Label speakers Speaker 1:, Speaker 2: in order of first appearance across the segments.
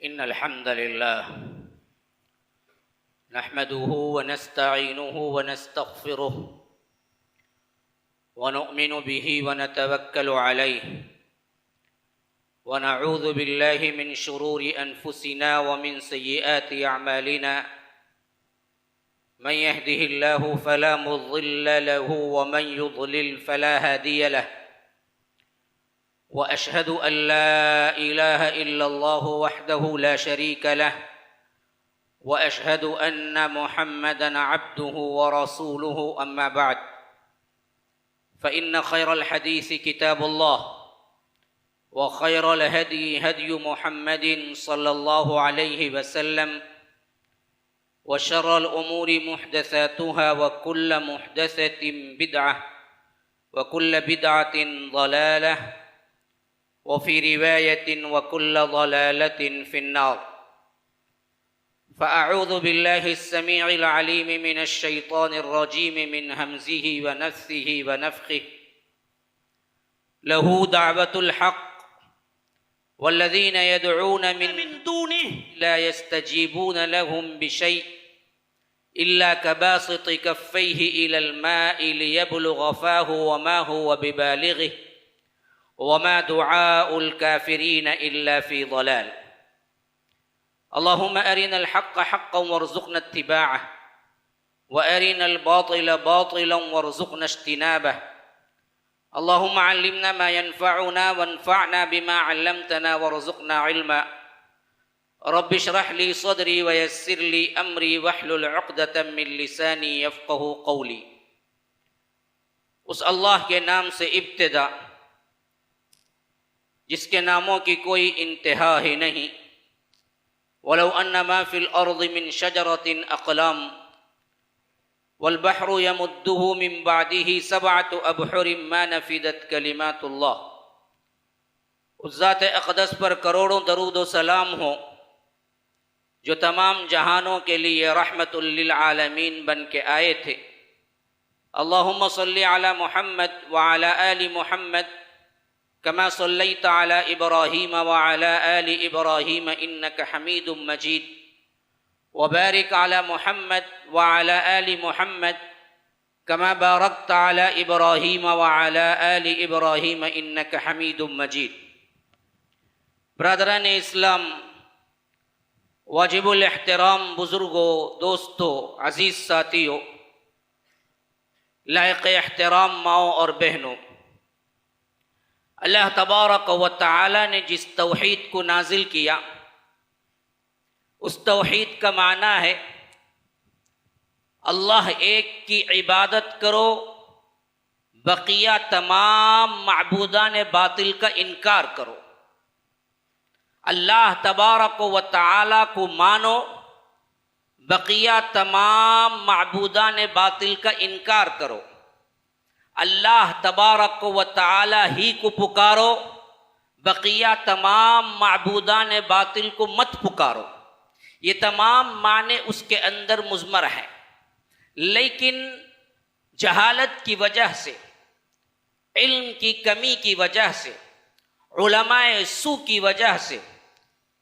Speaker 1: इन्नल हम्दुलिल्लाह नहमदुहु व नस्तईनुहु व नस्तगफिरुहु व नु'मिनु बिही व नतवक्कलु अलैहि व नऊज़ु बिल्लाहि मिन शुरूरि अनफुसिना व मिन सय्यिआति अअमालिना मन यहदिहिल्लाहु फला मुज़िल्ल लहु व मन युज़लिल फला हादिय लहु व अशहदु अन ला इलाहा इल्लल्लाहु वहदहु ला शरीका लहु व अशहदु अन्न मुहम्मदन अब्दुहु व रसूलुहु अम्मा बअद फ़इन्न खैरल हदीसी किताबुल्लाह व खैरल हदी हदी मुहम्मदिन सल्लल्लाहु अलैहि वसल्लम व शर्रल उमूरि मुहदसातुहा व कुल्ल मुहदसतिन बिदअह व कुल्ल बिदअतिन ज़लालह व फ़ी रिवायतिन व कुल्ल ज़लालतिन फ़िन्नार फ़अऊज़ु बिल्लाहि अस्समीइल अलीम मिनश शैतानिर रजीम मिन हमज़िहि व नफ़्सिहि व नफ़्ख़िहि लहू दाअवतुल हक़्क़ वल्लज़ीना यदऊन मिन दूनिहि ला यस्तजीबून लहुम बिशै'इन इल्ला कबासिति कफ़्फ़ैहि इलल मा'i लियबलुग़ फ़ाहु व मा हुव बिबालिग़िहि व मा दुआउल काफ़िरीन इल्ला फ़ी ज़लाल। अल्लाहुम्मा अरिनल हक़्क़ हक़्क़न वरज़ुक़ना इत्तिबाअह व अरिनल बातिल बातिलन वरज़ुक़ना इज्तिनाबह। अल्लाहुम्मा अल्लिमना मा यनफ़अुना वन्फ़अना बिमा अल्लमतना वरज़ुक़ना इल्मा। रब्बि इश्रह ली सदरी व यस्सिर ली अमरी वहलुल उक़दतम मिन लिसानी यफ़क़हू क़ौली। उस अल्लाह के नाम से इब्तिदा जिसके नामों की कोई इंतहा ही नहीं। वलौ अन्ना मा फ़िल अर्ज़ि मिन शजरतिन अक़लाम वल बहरु यमुद्दुहु मिन बादिही सबअतु अबहुरिन मा नफ़िदत कलिमातुल्लाह। उस ज़ात अक़दस पर करोड़ों दरूद व सलाम हो जो तमाम जहानों के लिए रहमतुल लिल आलमीन बन के आए थे। अल्लाहुम्मा सल्लि अला मुहम्मद व अला आलि मुहम्मद कमा सल्लैता अला इब्राहीम व अला आलि इब्राहीम इन्नका हमीदुम मजीद व बारिक अला मुहम्मद व अला आलि मुहम्मद कमा बारकता अला इब्राहीम व अला आलि इब्राहीम इन्नका हमीदुम मजीद। ब्रदरान इस्लाम, वाजिबुल एहतराम बुज़ुर्गों, दोस्तों, अज़ीज़ साथियों, लायक़ एहतराम माओ और बहनों, अल्लाह तबारक व तआला ने जिस तौहीद को नाजिल किया उस तौहीद का माना है अल्लाह एक की इबादत करो, बकिया तमाम माबूदान बातिल का इनकार करो। अल्लाह तबारक व तआला को मानो, बकिया तमाम माबूदान बातिल का इनकार करो। अल्लाह तबारक व तआला ही को पुकारो, बकिया तमाम माबूदान बातिल को मत पुकारो। ये तमाम माने उसके अंदर मुज़मर हैं, लेकिन जहालत की वजह से, इल्म की कमी की वजह से, उलमाए सू की वजह से,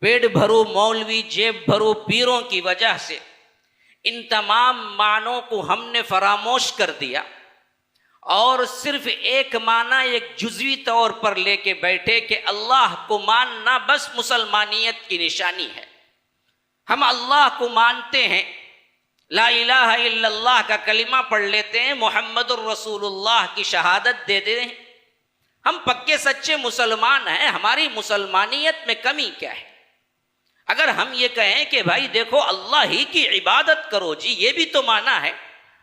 Speaker 1: पेट भरो मौलवी जेब भरो पीरों की वजह से इन तमाम मानों को हमने फरामोश कर दिया और सिर्फ एक माना एक जुज़वी तौर पर लेके बैठे कि अल्लाह को मानना बस मुसलमानियत की निशानी है। हम अल्लाह को मानते हैं, ला इलाहा इल्लल्लाह का कलिमा पढ़ लेते हैं, मुहम्मदुर रसूलुल्लाह की शहादत दे देते हैं, हम पक्के सच्चे मुसलमान हैं। हमारी मुसलमानियत में कमी क्या है? अगर हम ये कहें कि भाई देखो अल्लाह ही की इबादत करो जी, ये भी तो माना है।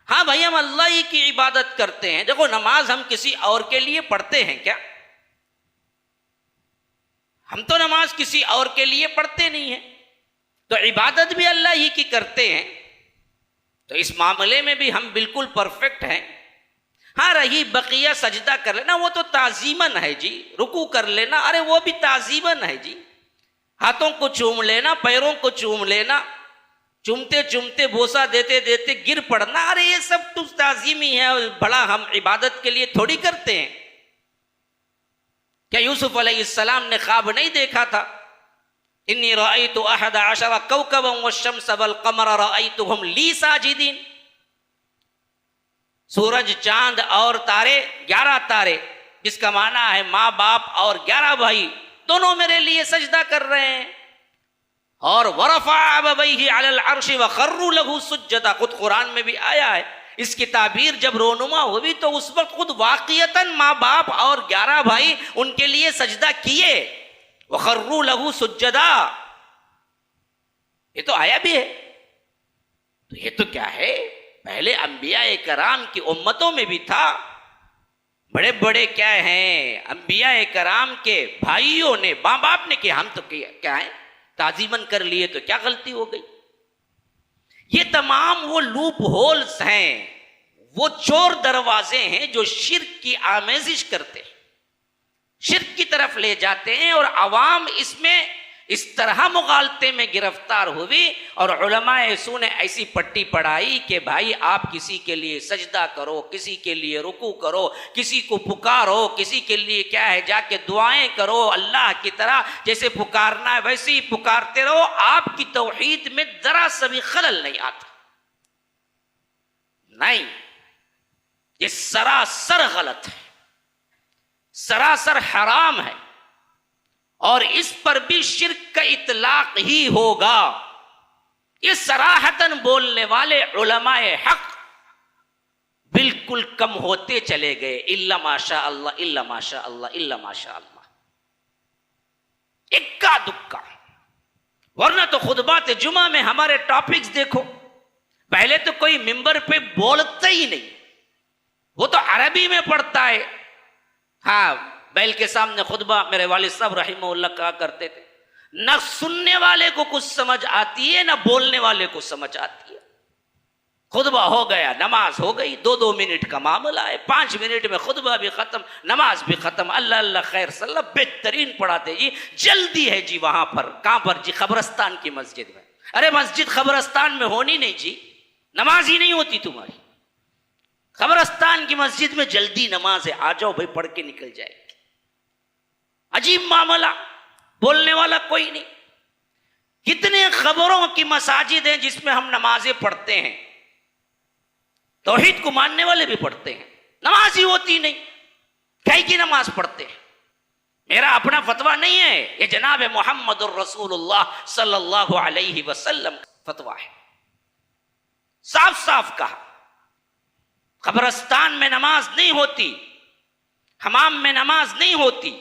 Speaker 1: हाँ भाई, हम अल्लाह ही की इबादत करते हैं। देखो नमाज हम किसी और के लिए पढ़ते हैं क्या? हम तो नमाज किसी और के लिए पढ़ते नहीं हैं, तो इबादत भी अल्लाह ही की करते हैं। तो इस मामले में भी हम बिल्कुल परफेक्ट हैं। हाँ, रही बकिया सजदा कर लेना, वो तो ताजीमन है जी। रुकू कर लेना, अरे वो भी ताजीमन है जी। हाथों को चूम लेना, पैरों को चूम लेना, चूमते चूमते बोसा देते देते गिर पड़ना, अरे ये सब तो ताजीमी है। बड़ा हम इबादत के लिए थोड़ी करते हैं। क्या यूसुफ अलैहिस्सलाम ने ख्वाब नहीं देखा था इन्नी रअयतु अहद अशरा कौकबन वश्शम्स वल क़मर रअयतुहुम ली साजिदीन। सूरज, चांद और तारे, 11 तारे, जिसका माना है माँ बाप और 11 भाई दोनों मेरे लिए सजदा कर रहे हैं। और वरफ़अ अबवैहि अलल अर्शि व खर्रू लहू सुज्जदा, खुद कुरान में भी आया है। इसकी ताबीर जब रोनुमा हुई तो उस वक्त खुद वाक़ियतन माँ बाप और 11 भाई उनके लिए सजदा किए। व खर्रू लहू सुज्जदा, ये तो आया भी है। तो ये तो क्या है, पहले अंबिया कराम की उम्मतों में भी था। बड़े बड़े क्या हैं, अंबिया कराम के भाइयों ने, माँ बाप ने किया, हम तो क्या है ताजीमन कर लिए तो क्या गलती हो गई। ये तमाम वो लूप होल्स हैं, वो चोर दरवाजे हैं जो शिर्क की आमेजिश करते हैं, शिर्क की तरफ ले जाते हैं। और अवाम इसमें इस तरह मुगालते में गिरफ्तार हुई और उलमाए सू ने ऐसी पट्टी पढ़ाई कि भाई आप किसी के लिए सजदा करो, किसी के लिए रुकू करो, किसी को पुकारो, किसी के लिए क्या है जाके दुआएं करो, अल्लाह की तरह जैसे पुकारना है वैसे ही पुकारते रहो। आपकी तौहीद में जरा सा भी खलल नहीं आता। नहीं, ये सरासर गलत है, सरासर हराम है और इस पर भी शिर्क का इतलाक ही होगा। ये सराहतन बोलने वाले उलमाए हक बिल्कुल कम होते चले गए। इल्ला माशा अल्लाह, इल्ला माशा अल्लाह, इल्ला माशा अल्लाह, इक्का दुक्का। वरना तो खुतबात जुमा में हमारे टॉपिक्स देखो, पहले तो कोई मिंबर पे बोलता ही नहीं, वो तो अरबी में पढ़ता है। हाँ, बैल के सामने खुतबा मेरे वालिद साहब रहिमहुल्लाह कहा करते थे, न सुनने वाले को कुछ समझ आती है न बोलने वाले को समझ आती है। खुतबा हो गया, नमाज हो गई, 2-2 मिनट का मामला है, 5 मिनट में खुतबा भी खत्म, नमाज भी खत्म। अल्लाह अल्लाह खैर सल्ला, बेहतरीन पढ़ाते जी, जल्दी है जी वहां पर। कहां पर जी? कब्रस्तान की मस्जिद में। अरे मस्जिद कब्रस्तान में होनी नहीं जी, नमाज ही नहीं होती तुम्हारी। कब्रस्तान की मस्जिद में जल्दी नमाज है, आ जाओ भाई, पढ़ के निकल जाए। अजीब मामला, बोलने वाला कोई नहीं। कितने खबरों की मसाजिद हैं जिसमें हम नमाजें पढ़ते हैं, तौहीद को मानने वाले भी पढ़ते हैं, नमाज ही होती नहीं, कई की नमाज पढ़ते हैं। मेरा अपना फतवा नहीं है, ये जनाब मोहम्मदुर रसूलुल्लाह सल्लल्लाहु अलैहि वसल्लम फतवा है। साफ साफ कहा, कब्रस्तान में नमाज नहीं होती, हमाम में नमाज नहीं होती।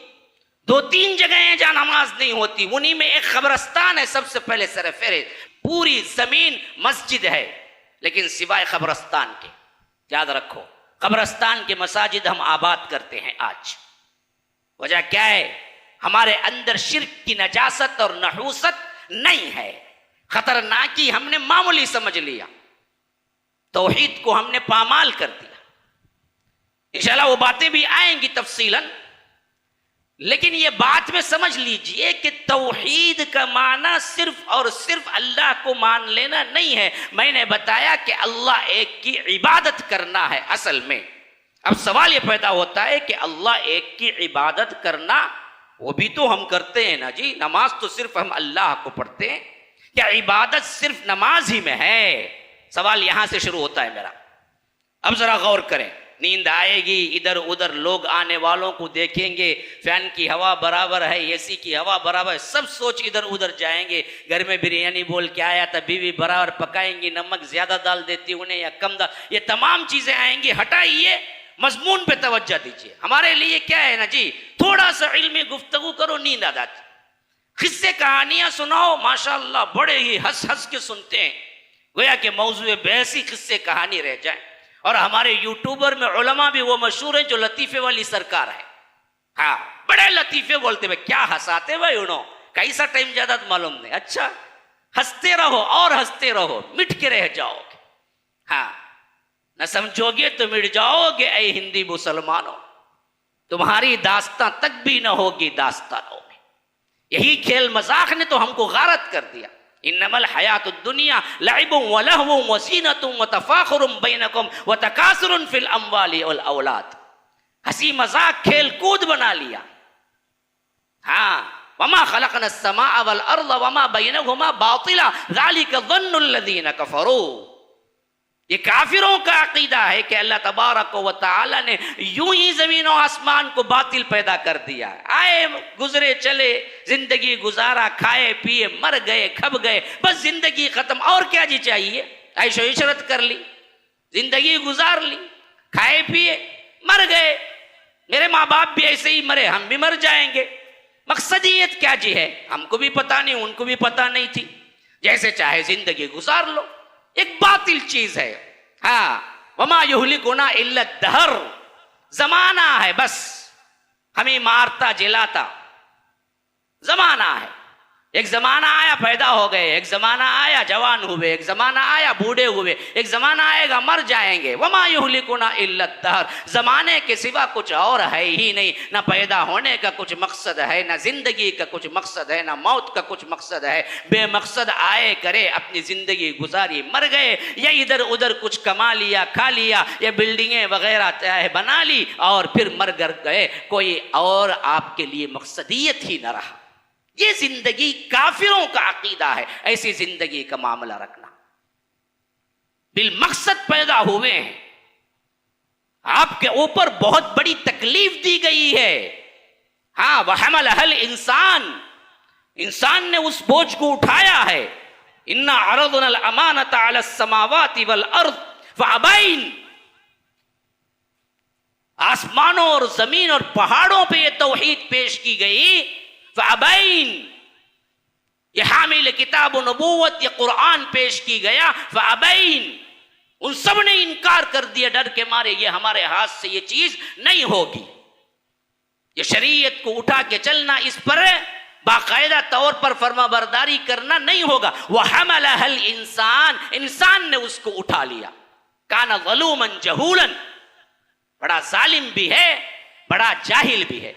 Speaker 1: 2-3 जगह हैं जहां नमाज नहीं होती, उन्हीं में एक कब्रस्तान है सबसे पहले सरफेरेज। पूरी जमीन मस्जिद है, लेकिन सिवाय कब्रस्तान के, याद रखो, कब्रस्तान के मसाजिद हम आबाद करते हैं आज। वजह क्या है? हमारे अंदर शिर्क की नजासत और नहूसत नहीं है, खतरनाकी हमने मामूली समझ लिया, तौहीद को हमने पामाल कर दिया। इंशाल्लाह वो बातें भी आएंगी तफसीलन, लेकिन ये बात में समझ लीजिए कि तौहीद का माना सिर्फ और सिर्फ अल्लाह को मान लेना नहीं है। मैंने बताया कि अल्लाह एक की इबादत करना है असल में। अब सवाल ये पैदा होता है कि अल्लाह एक की इबादत करना, वो भी तो हम करते हैं ना जी। नमाज तो सिर्फ हम अल्लाह को पढ़ते हैं, क्या इबादत सिर्फ नमाज ही में है? सवाल यहां से शुरू होता है मेरा। अब जरा गौर करें, नींद आएगी, इधर उधर लोग आने वालों को देखेंगे, फैन की हवा बराबर है, एसी की हवा बराबर है, सब सोच इधर उधर जाएंगे। घर में बिरयानी बोल के आया था, बीवी बराबर पकाएंगी, नमक ज्यादा डाल देती उन्हें या कम डाल, ये तमाम चीजें आएंगी। हटाइए, मजमून पे तवज्जो दीजिए। हमारे लिए क्या है ना जी, थोड़ा सा इल्मी गुफ्तगू करो, नींद आ जाती। किस्से कहानियां सुनाओ, माशाअल्लाह बड़े ही हंस हंस के सुनते हैं, गोया कि मौजूए बेहसी किस्से कहानी रह जाए। और हमारे यूट्यूबर में उलमा भी वो मशहूर है जो लतीफे वाली सरकार है। हाँ, बड़े लतीफे बोलते भाई, क्या हंसाते भाई उन्हों, कैसा टाइम ज्यादा मालूम नहीं। अच्छा, हंसते रहो और हंसते रहो, मिट के रह जाओगे। हाँ, न समझोगे तो मिट जाओगे ऐ हिंदी मुसलमानों, तुम्हारी दास्तां तक भी न होगी दास्तानों में। यही खेल मजाक ने तो हमको गारत कर दिया। इन्नमल हयातुद दुनिया लइबुन व लहवुन व ज़ीनतुन व तफाखुरुन बैनकुम व तकासुरुन फिल अमवाली वल औलाद। हंसी मजाक खेल कूद बना लिया। हाँ, वमा खलक़नस समाअ वल अर्ज़ वमा बैनहुमा बातिला ज़ालिका ज़न्नुल्लज़ीना कफ़रू। ये काफिरों का अकीदा है कि अल्लाह तबारक व तआला ने यूं ही जमीन और आसमान को बातिल पैदा कर दिया। आए गुजरे चले, जिंदगी गुजारा, खाए पिए, मर गए, खप गए, बस जिंदगी खत्म, और क्या जी चाहिए। ऐशो इशरत कर ली, जिंदगी गुजार ली, खाए पिए, मर गए। मेरे माँ बाप भी ऐसे ही मरे, हम भी मर जाएंगे। मकसदियत क्या जी है, हमको भी पता नहीं, उनको भी पता नहीं थी। जैसे चाहे जिंदगी गुजार लो, एक बातिल चीज है। हाँ, वमा युहलिकुना इल्ला दहर, जमाना है, बस हमें मारता जिलाता जमाना है। एक जमाना आया पैदा हो गए, एक जमाना आया जवान हुए, एक जमाना आया बूढ़े हुए, एक जमाना आएगा मर जाएंगे। वमा युहलिकुना इल्ला दहर, जमाने के सिवा कुछ और है ही नहीं। ना पैदा होने का कुछ मकसद है, ना जिंदगी का कुछ मकसद है, ना मौत का कुछ मकसद है। बेमकसद आए करे, अपनी जिंदगी गुजारी, मर गए, या इधर उधर कुछ कमा लिया, खा लिया, या बिल्डिंगें वगैरह बना ली और फिर मर गर गए। कोई और आपके लिए मकसदियत ही न रहा। ये जिंदगी काफिरों का अकीदा है। ऐसी जिंदगी का मामला रखना, बिल मकसद पैदा हुए हैं, आपके ऊपर बहुत बड़ी तकलीफ दी गई है। हाँ, वहमलहल इंसान, इंसान ने उस बोझ को उठाया है। इन्ना अरदनल अमानत अलस समावाति वल अर्द फअबैन, आसमानों और जमीन और पहाड़ों पे ये तौहीद पेश की गई। फ़अबैन, ये हामिल किताब नबूवत, ये कुरान पेश की गया। फ़अबैन, उन सब ने इनकार कर दिया डर के मारे, ये हमारे हाथ से ये चीज नहीं होगी। ये शरीयत को उठा के चलना, इस पर बाकायदा तौर पर फर्माबरदारी करना नहीं होगा। वह हमलहल इंसान, इंसान ने उसको उठा लिया। काना ज़लूमन जहूलन, बड़ा जालिम भी है, बड़ा जाहिल भी है,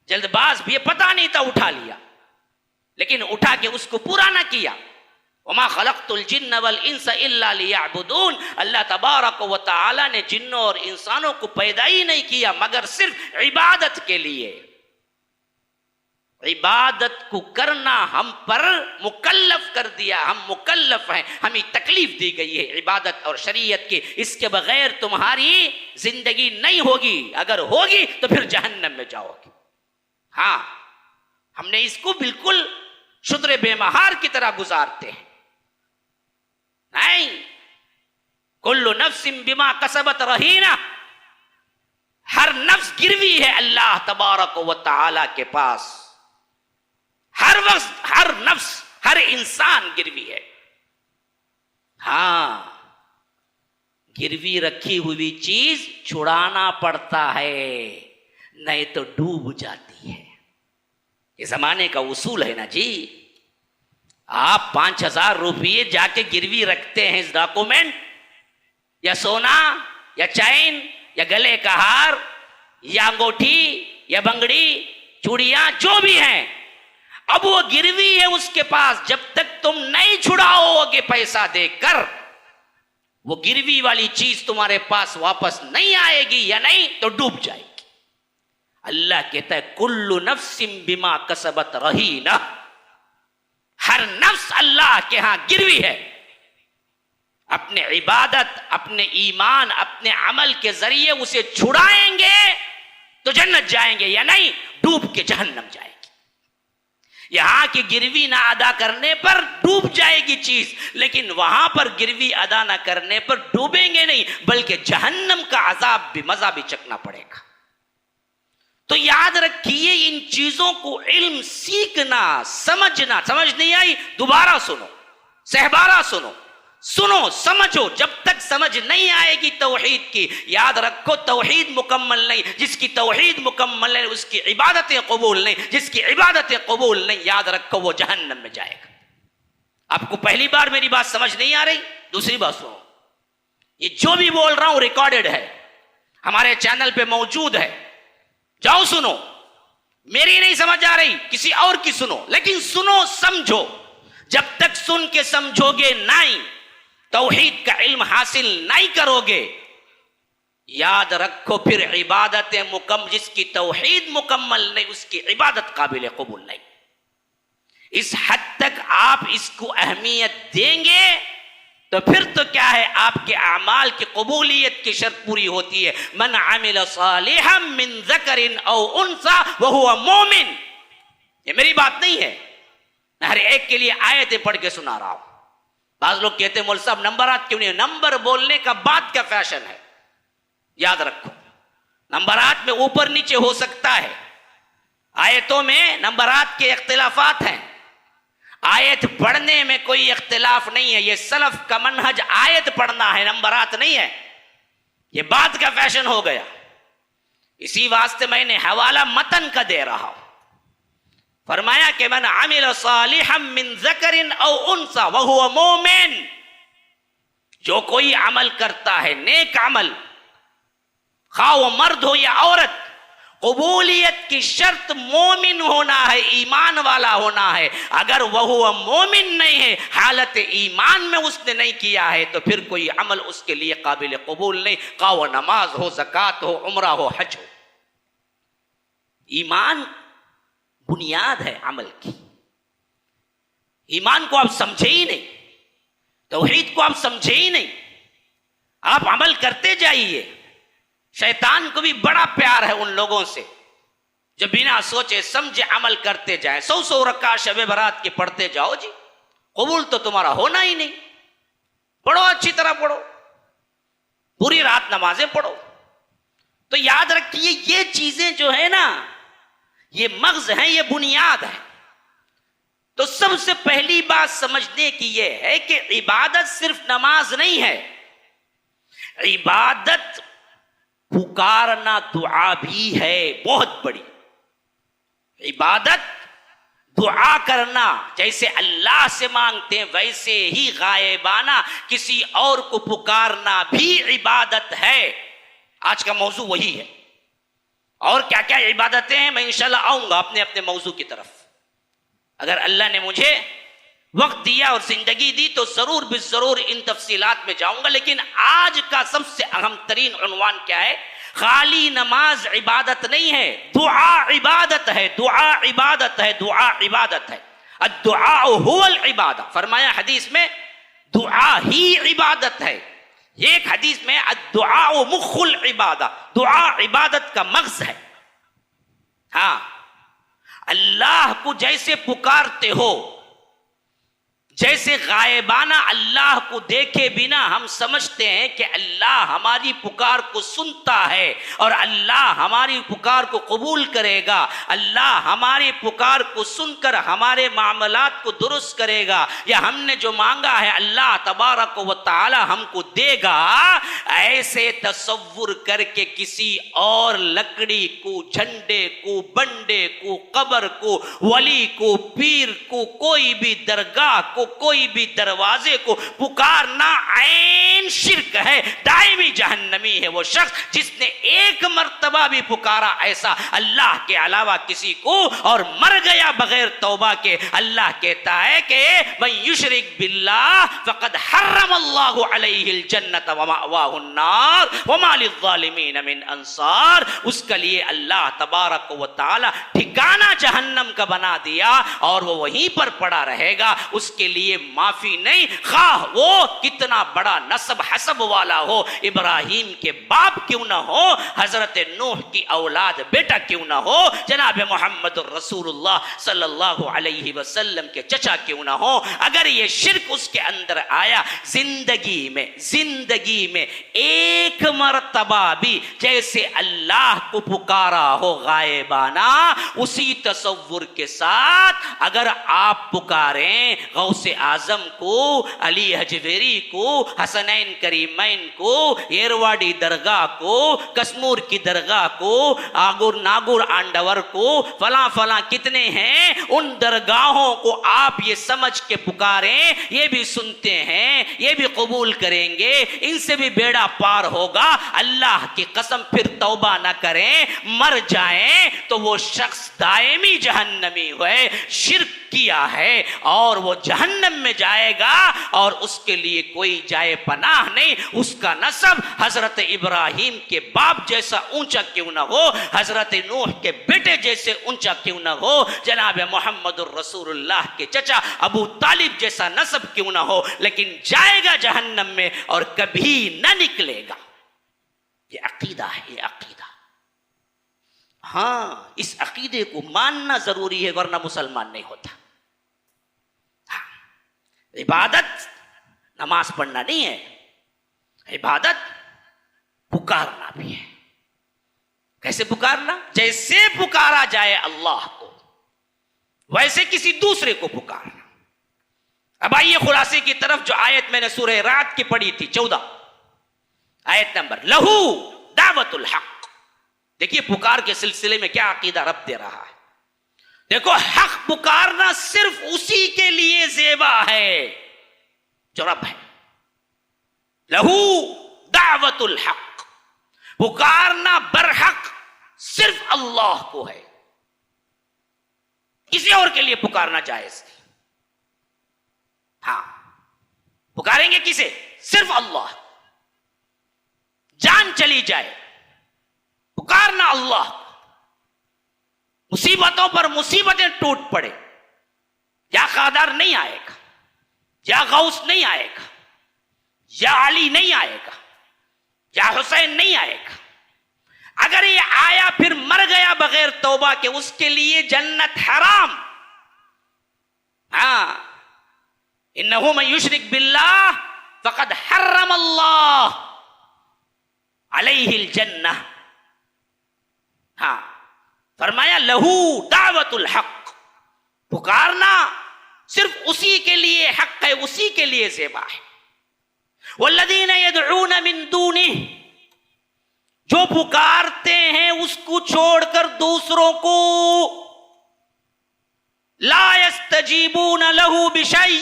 Speaker 1: जल्दबाज भी है, पता नहीं था उठा लिया, लेकिन उठा के उसको पूरा ना किया। वमा खलक़तुल जिन्न वल इंस इल्ला लियअबुदून, अल्लाह तबारक व तआला ने जिन्नों और इंसानों को पैदा ही नहीं किया मगर सिर्फ इबादत के लिए। इबादत को करना हम पर मुकल्लफ कर दिया, हम मुकल्लफ हैं, हमें तकलीफ दी गई है इबादत और शरीयत की। इसके बगैर तुम्हारी जिंदगी नहीं होगी, अगर होगी तो फिर जहन्नम में जाओगी। हाँ, हमने इसको बिल्कुल शुद्र बेमहार की तरह गुजारते हैं। नहीं, कुल्लु नफ्सिन बिमा कसबत रहीना, हर नफ्स गिरवी है अल्लाह तबारक व तआला के पास। हर वक्त हर नफ्स, हर इंसान गिरवी है। हाँ, गिरवी रखी हुई चीज छुड़ाना पड़ता है, नहीं तो डूब जाती है। ये जमाने का उसूल है ना जी। आप 5,000 रुपये जाके गिरवी रखते हैं, इस डॉक्यूमेंट या सोना या चैन या गले का हार या अंगूठी या बंगड़ी, चूड़ियां, जो भी हैं, अब वो गिरवी है उसके पास। जब तक तुम नहीं छुड़ाओगे पैसा देकर, वो गिरवी वाली चीज तुम्हारे पास वापस नहीं आएगी, या नहीं तो डूब जाएगी। अल्लाह कहता है कुल्लु नफ्सिन बिमा कसबत रहीना, हर नफ्स अल्लाह के यहां गिरवी है। अपने इबादत, अपने ईमान, अपने अमल के जरिए उसे छुड़ाएंगे तो जन्नत जाएंगे, या नहीं डूब के जहन्नम जाएंगे। यहां की गिरवी ना अदा करने पर डूब जाएगी चीज, लेकिन वहां पर गिरवी अदा ना करने पर डूबेंगे नहीं, बल्कि जहन्नम का अजाब भी, मजा भी चखना पड़ेगा। तो याद रखिए, इन चीजों को इल्म सीखना, समझना, समझ नहीं आई दोबारा सुनो, सहबारा सुनो, सुनो समझो। जब तक समझ नहीं आएगी तौहीद की, याद रखो तौहीद मुकम्मल नहीं। जिसकी तौहीद मुकम्मल नहीं उसकी इबादतें कबूल नहीं, जिसकी इबादतें कबूल नहीं, याद रखो वो जहन्नम में जाएगा। आपको पहली बार मेरी बात समझ नहीं आ रही, दूसरी बात सुनो, ये जो भी बोल रहा हूं रिकॉर्डेड है, हमारे चैनल पे मौजूद है, जाओ सुनो। मेरी नहीं समझ आ रही, किसी और की सुनो, लेकिन सुनो समझो। जब तक सुन के समझोगे नहीं, तौहीद का इल्म हासिल नहीं करोगे, याद रखो फिर इबादतें जिसकी तौहीद मुकम्मल नहीं, उसकी इबादत काबिल कबूल नहीं। इस हद तक आप इसको अहमियत देंगे तो फिर तो क्या है, आपके अमाल की कबूलियत की शर्त पूरी होती है। मन आमिल सालिहम मिन ज़करिन औ उन्सा वहुवा मोमिन। ये मेरी बात नहीं है, मैं हर एक के लिए आयतें पढ़ के सुना रहा हूं। बाज लोग कहते हैं मौलवी साहब नंबरात क्यों नहीं? नंबर बोलने का बात का फैशन है, याद रखो। नंबरात में ऊपर नीचे हो सकता है, आयतों में नंबरात के इख्तिलाफात हैं, आयत पढ़ने में कोई इख्तिलाफ नहीं है। ये सलफ का मनहज आयत पढ़ना है, नंबरात नहीं है। ये बात का फैशन हो गया। इसी वास्ते मैंने हवाला मतन का दे रहा हूं। फरमाया कि मन आमिल सालिहम मिन ज़करिन औ उन्सा वहुवा मोमिन, जो कोई अमल करता है नेक अमल, खा वो मर्द हो या औरत, कबूलियत की शर्त मोमिन होना है, ईमान वाला होना है। अगर वह मोमिन नहीं है, हालत ईमान में उसने नहीं किया है, तो फिर कोई अमल उसके लिए काबिल कबूल नहीं, खा वो नमाज हो, ज़कात हो, उम्रा हो, हज हो। ईमान बुनियाद है अमल की। ईमान को आप समझे ही नहीं, तौहीद को आप समझे ही नहीं, आप अमल करते जाइए। शैतान को भी बड़ा प्यार है उन लोगों से जो बिना सोचे समझे अमल करते जाए। 100 रकात शब बरात के पढ़ते जाओ जी, कबूल तो तुम्हारा होना ही नहीं। पढ़ो, अच्छी तरह पढ़ो, पूरी रात नमाजें पढ़ो। तो याद रखिए ये चीजें जो है ना, ये मग़ज़ है, ये बुनियाद है। तो सबसे पहली बात समझने की ये है कि इबादत सिर्फ नमाज नहीं है, इबादत पुकारना दुआ भी है, बहुत बड़ी इबादत। दुआ करना, जैसे अल्लाह से मांगते हैं वैसे ही गायबाना किसी और को पुकारना भी इबादत है। आज का मौजू वही है। और क्या क्या इबादतें हैं, मैं इंशाल्लाह आऊंगा अपने अपने मौजू की तरफ। अगर अल्लाह ने मुझे वक्त दिया और जिंदगी दी तो जरूर भी जरूर इन तफसीलात में जाऊंगा। लेकिन आज का सबसे अहम तरीन उन्वान क्या है? खाली नमाज इबादत नहीं है, दुआ इबादत है, दुआ इबादत है, दुआ इबादत है। अद्दुआ हुवल इबादा, फरमाया हदीस में दुआ ही इबादत है। एक हदीस में अद्दुआ मुख्खुल इबादा, दुआ इबादत का मग़ज़ है। हाँ, अल्लाह को जैसे पुकारते हो, जैसे गायबाना अल्लाह को देखे बिना हम समझते हैं कि अल्लाह हमारी पुकार को सुनता है और अल्लाह हमारी पुकार को कबूल करेगा, अल्लाह हमारी पुकार को सुनकर हमारे मामलात को दुरुस्त करेगा, या हमने जो मांगा है अल्लाह तबारक व तआला हमको देगा, ऐसे तसव्वुर करके किसी और लकड़ी को, झंडे को, बंडे को, कब्र को, वली को, पीर को, कोई भी दरगाह को, कोई भी दरवाजे को पुकारना ऐन शिर्क है, दायमी जहन्नमी है वो शख्स जिसने एक मर्तबा भी पुकारा ऐसा अल्लाह के अलावा किसी को और मर गया बगैर तौबा के। अल्लाह कहता है कि मन युशरिक बिल्लाह फक़द हर्रमल्लाहु अलैहिल जन्नत व मअवाहुन नार व मा लिज़्ज़ालिमीन मिन अंसार। उसके लिए अल्लाह तबारक व तआला ठिकाना जहन्नम का बना दिया और वो वहीं पर पड़ा रहेगा। उसके लिए माफी नहीं, खाह वो कितना बड़ा नस्ब हसब वाला हो, इब्राहिम के बाप क्यों ना हो, हजरत नूह की औलाद बेटा क्यों ना हो, जनाब मोहम्मद रसूलुल्लाह सल्लल्लाहु अलैहि वसल्लम के चचा क्यों ना हो, अगर ये शिर्क उसके अंदर आया, जिंदगी में एक मर्तबा भी जैसे अल्लाह को पुकारा हो गायबाना, उसी तसव्वुर के साथ अगर आप पुकारें गौसे आजम को, अली हजवेरी को, हसनैन करीमैन को, येरवाड़ी दरगाह को, कश्मूर की दरगाह को, आगुर नागुर आंडवर को, फला फला कितने हैं, उन दरगाहों को आप ये समझ के पुकारें, ये भी सुनते हैं, ये भी कबूल करेंगे, इनसे भी बेड़ा पार होगा। अल्लाह की कसम फिर तौबा ना करें, मर जाएं तो वो शख्स दायमी जहन्नमी हुए। शिर्क किया है और वो जहन्नम में जाएगा और उसके लिए कोई जाए पनाह नहीं। उसका नसब हजरत इब्राहिम के बाप जैसा ऊंचा क्यों ना हो, हजरत नूह के बेटे जैसे ऊंचा क्यों ना हो, जनाब मोहम्मदुर रसूलुल्लाह के चचा अबू तालिब जैसा नसब क्यों ना हो, लेकिन जाएगा जहन्नम में और कभी न निकलेगा। ये अकीदा है, ये अकीदा। हाँ, इस अकीदे को मानना जरूरी है, वरना मुसलमान नहीं होता। हाँ, इबादत नमाज पढ़ना नहीं है, इबादत पुकारना भी है। कैसे पुकारना? जैसे पुकारा जाए अल्लाह को, वैसे किसी दूसरे को पुकारना। अब आइए खुलासे की तरफ, जो आयत मैंने सूरह रात की पढ़ी थी 14 आयत नंबर, लहू दावतुल हक। देखिए पुकार के सिलसिले में क्या अकीदा रब दे रहा है। देखो, हक पुकारना सिर्फ उसी के लिए ज़ेबा है जो रब है। लहू दावतुल हक, पुकारना बरहक सिर्फ अल्लाह को है, किसी और के लिए पुकारना जायज नहीं। हाँ, पुकारेंगे किसे? सिर्फ अल्लाह। जान चली जाए, पुकारना अल्लाह। मुसीबतों पर मुसीबतें टूट पड़े, या कादर नहीं आएगा, या गौस नहीं आएगा, या अली नहीं आएगा, या हुसैन नहीं आएगा। अगर ये आया फिर मर गया बगैर तौबा के, उसके लिए जन्नत हराम। हाँ, इन्नहु मन युशरिक बिल्लाह फक़द हर्रम अल्लाह अलैहिल जन्नह। हाँ, फरमाया लहू दावतुल हक, पुकारना सिर्फ उसी के लिए हक है, उसी के लिए ज़ेबा है। वल्लज़ीना यदऊना मिन दूनिह, जो पुकारते हैं उसको छोड़कर दूसरों को, ला यस्तजीबूना लहू बिशै,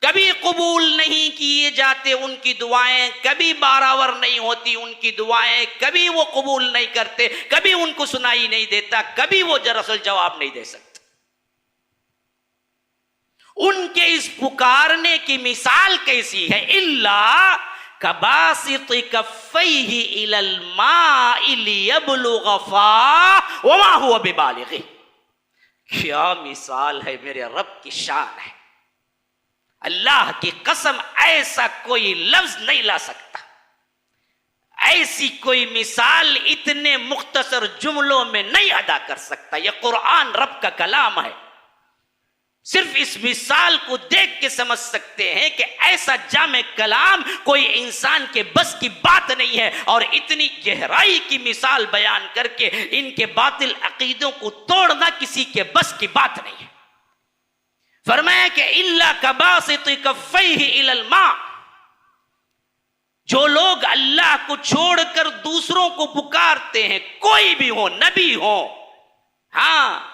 Speaker 1: कभी कबूल नहीं किए जाते उनकी दुआएं, कभी बारावर नहीं होती उनकी दुआएं, कभी वो कबूल नहीं करते, कभी उनको सुनाई नहीं देता, कभी वो दरअसल जवाब नहीं दे सकते। उनके इस पुकारने की मिसाल कैसी है? इल्ला कबासिति कफ़ैहि इलल माइ लियब्लुग़ फ़ाह वमा हुवा बिबालिग़िह। क्या मिसाल है, मेरे रब की शान है। अल्लाह की कसम, ऐसा कोई लफ्ज नहीं ला सकता, ऐसी कोई मिसाल इतने मुख्तसर जुमलों में नहीं अदा कर सकता। यह कुरान रब का कलाम है। सिर्फ इस मिसाल को देख के समझ सकते हैं कि ऐसा जामे कलाम कोई इंसान के बस की बात नहीं है, और इतनी गहराई की मिसाल बयान करके इनके बातिल अकीदों को तोड़ना किसी के बस की बात नहीं है। फरमाया कि इल्ला कबासिति कफ़ैहि इलल मा, जो लोग अल्लाह को छोड़कर दूसरों को पुकारते हैं, कोई भी हो, नबी हो, हाँ,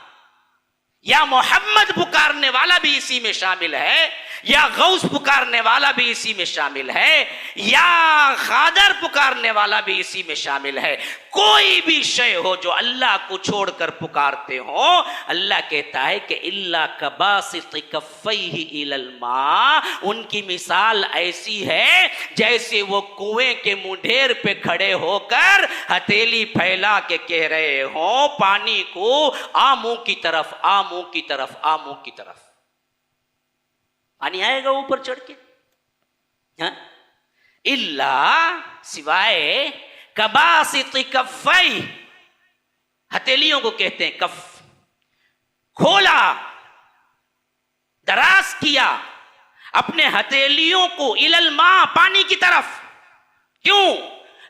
Speaker 1: या मोहम्मद पुकारने वाला भी इसी में शामिल है, या गौस पुकारने वाला भी इसी में शामिल है, या खादर पुकारने वाला भी इसी में शामिल है। कोई भी शय हो जो अल्लाह को छोड़कर पुकारते हो, अल्लाह कहता है कि इल्ला कबासिति कफ़ैहि इलल मा, उनकी मिसाल ऐसी है जैसे वो कुएं के मुंढेर पे खड़े होकर हथेली फैला के कह रहे हो पानी को, आ मुंह की तरफ, आ मुंह की तरफ, आ मुंह की तरफ। पानी आएगा ऊपर चढ़ के। हाँ? इल्ला, सिवाय कबासिति कफ़ै, हथेलियों को कहते हैं कफ, खोला, दराज किया अपने हथेलियों को, इलल मा, पानी की तरफ। क्यों?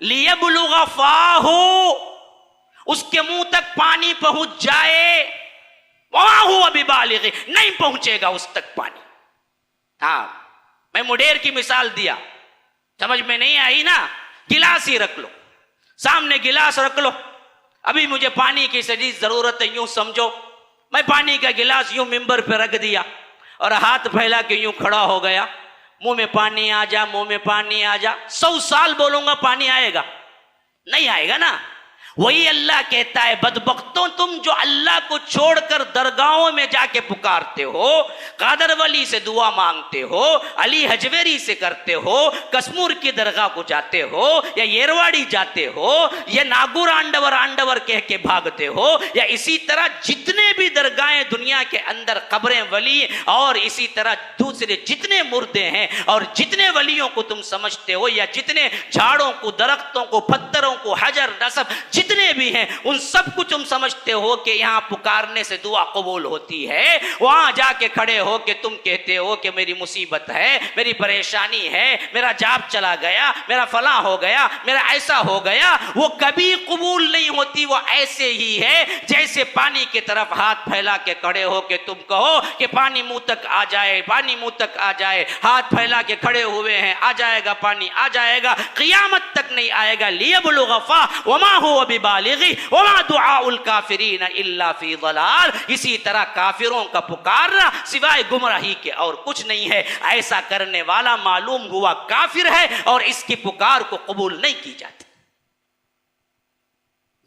Speaker 1: लियब्लुग़ फ़ाहु, उसके मुंह तक पानी पहुंच जाए, वमा हुवा बिबालिग़, नहीं पहुंचेगा उस तक पानी। हाँ, मैं मुंडेर की मिसाल दिया, समझ में नहीं आई ना? गिलास ही रख लो, सामने गिलास रख लो, अभी मुझे पानी की शदीद जरूरत है, यूं समझो मैं पानी का गिलास यूं मिंबर पे रख दिया और हाथ फैला के यूं खड़ा हो गया, मुंह में पानी आ जा, मुंह में पानी आ जा। 100 साल बोलूंगा पानी आएगा? नहीं आएगा ना। वही अल्लाह कहता है, बदबख्तों तुम जो अल्लाह को छोड़कर दरगाहों में जाके पुकारते हो, कादर वली से दुआ मांगते हो, अली हजवेरी से करते हो, कश्मीर की दरगाह को जाते हो, या येरवाड़ी जाते हो, या नागुर आंडवर आंडवर कह के भागते हो, या इसी तरह जितने भी दरगाहें दुनिया के अंदर कब्रें वली और इसी तरह दूसरे जितने मुर्दे हैं और जितने वलियों को तुम समझते हो, या जितने झाड़ों को, दरख्तों को, पत्थरों को, हजर नसब जितने भी हैं, उन सब को तुम समझते हो कि यहां पुकारने से दुआ कबूल होती है। वहां जाके खड़े हो के तुम कहते हो कि मेरी मुसीबत है, मेरी परेशानी है, मेरा जाप चला गया, मेरा फला हो गया, मेरा ऐसा हो गया, वो कभी कबूल नहीं होती। वो ऐसे ही है जैसे पानी की तरफ हाथ फैला के खड़े हो के तुम कहो कि पानी मुंह तक आ जाए, पानी मुंह तक आ जाए, हाथ फैला के खड़े हुए हैं, आ जाएगा पानी, आ जाएगा, क़यामत तक नहीं आएगा। लियबलुग़ वमा हुवा बिबालिग़ी वमा दुआउल काफिरीन इल्ला फी ज़लाल। इसी तरह काफिरों का पुकारना सिवाय गुमराही के और कुछ नहीं है। ऐसा करने वाला मालूम हुआ काफिर है और इसकी पुकार को कबूल नहीं की जाती।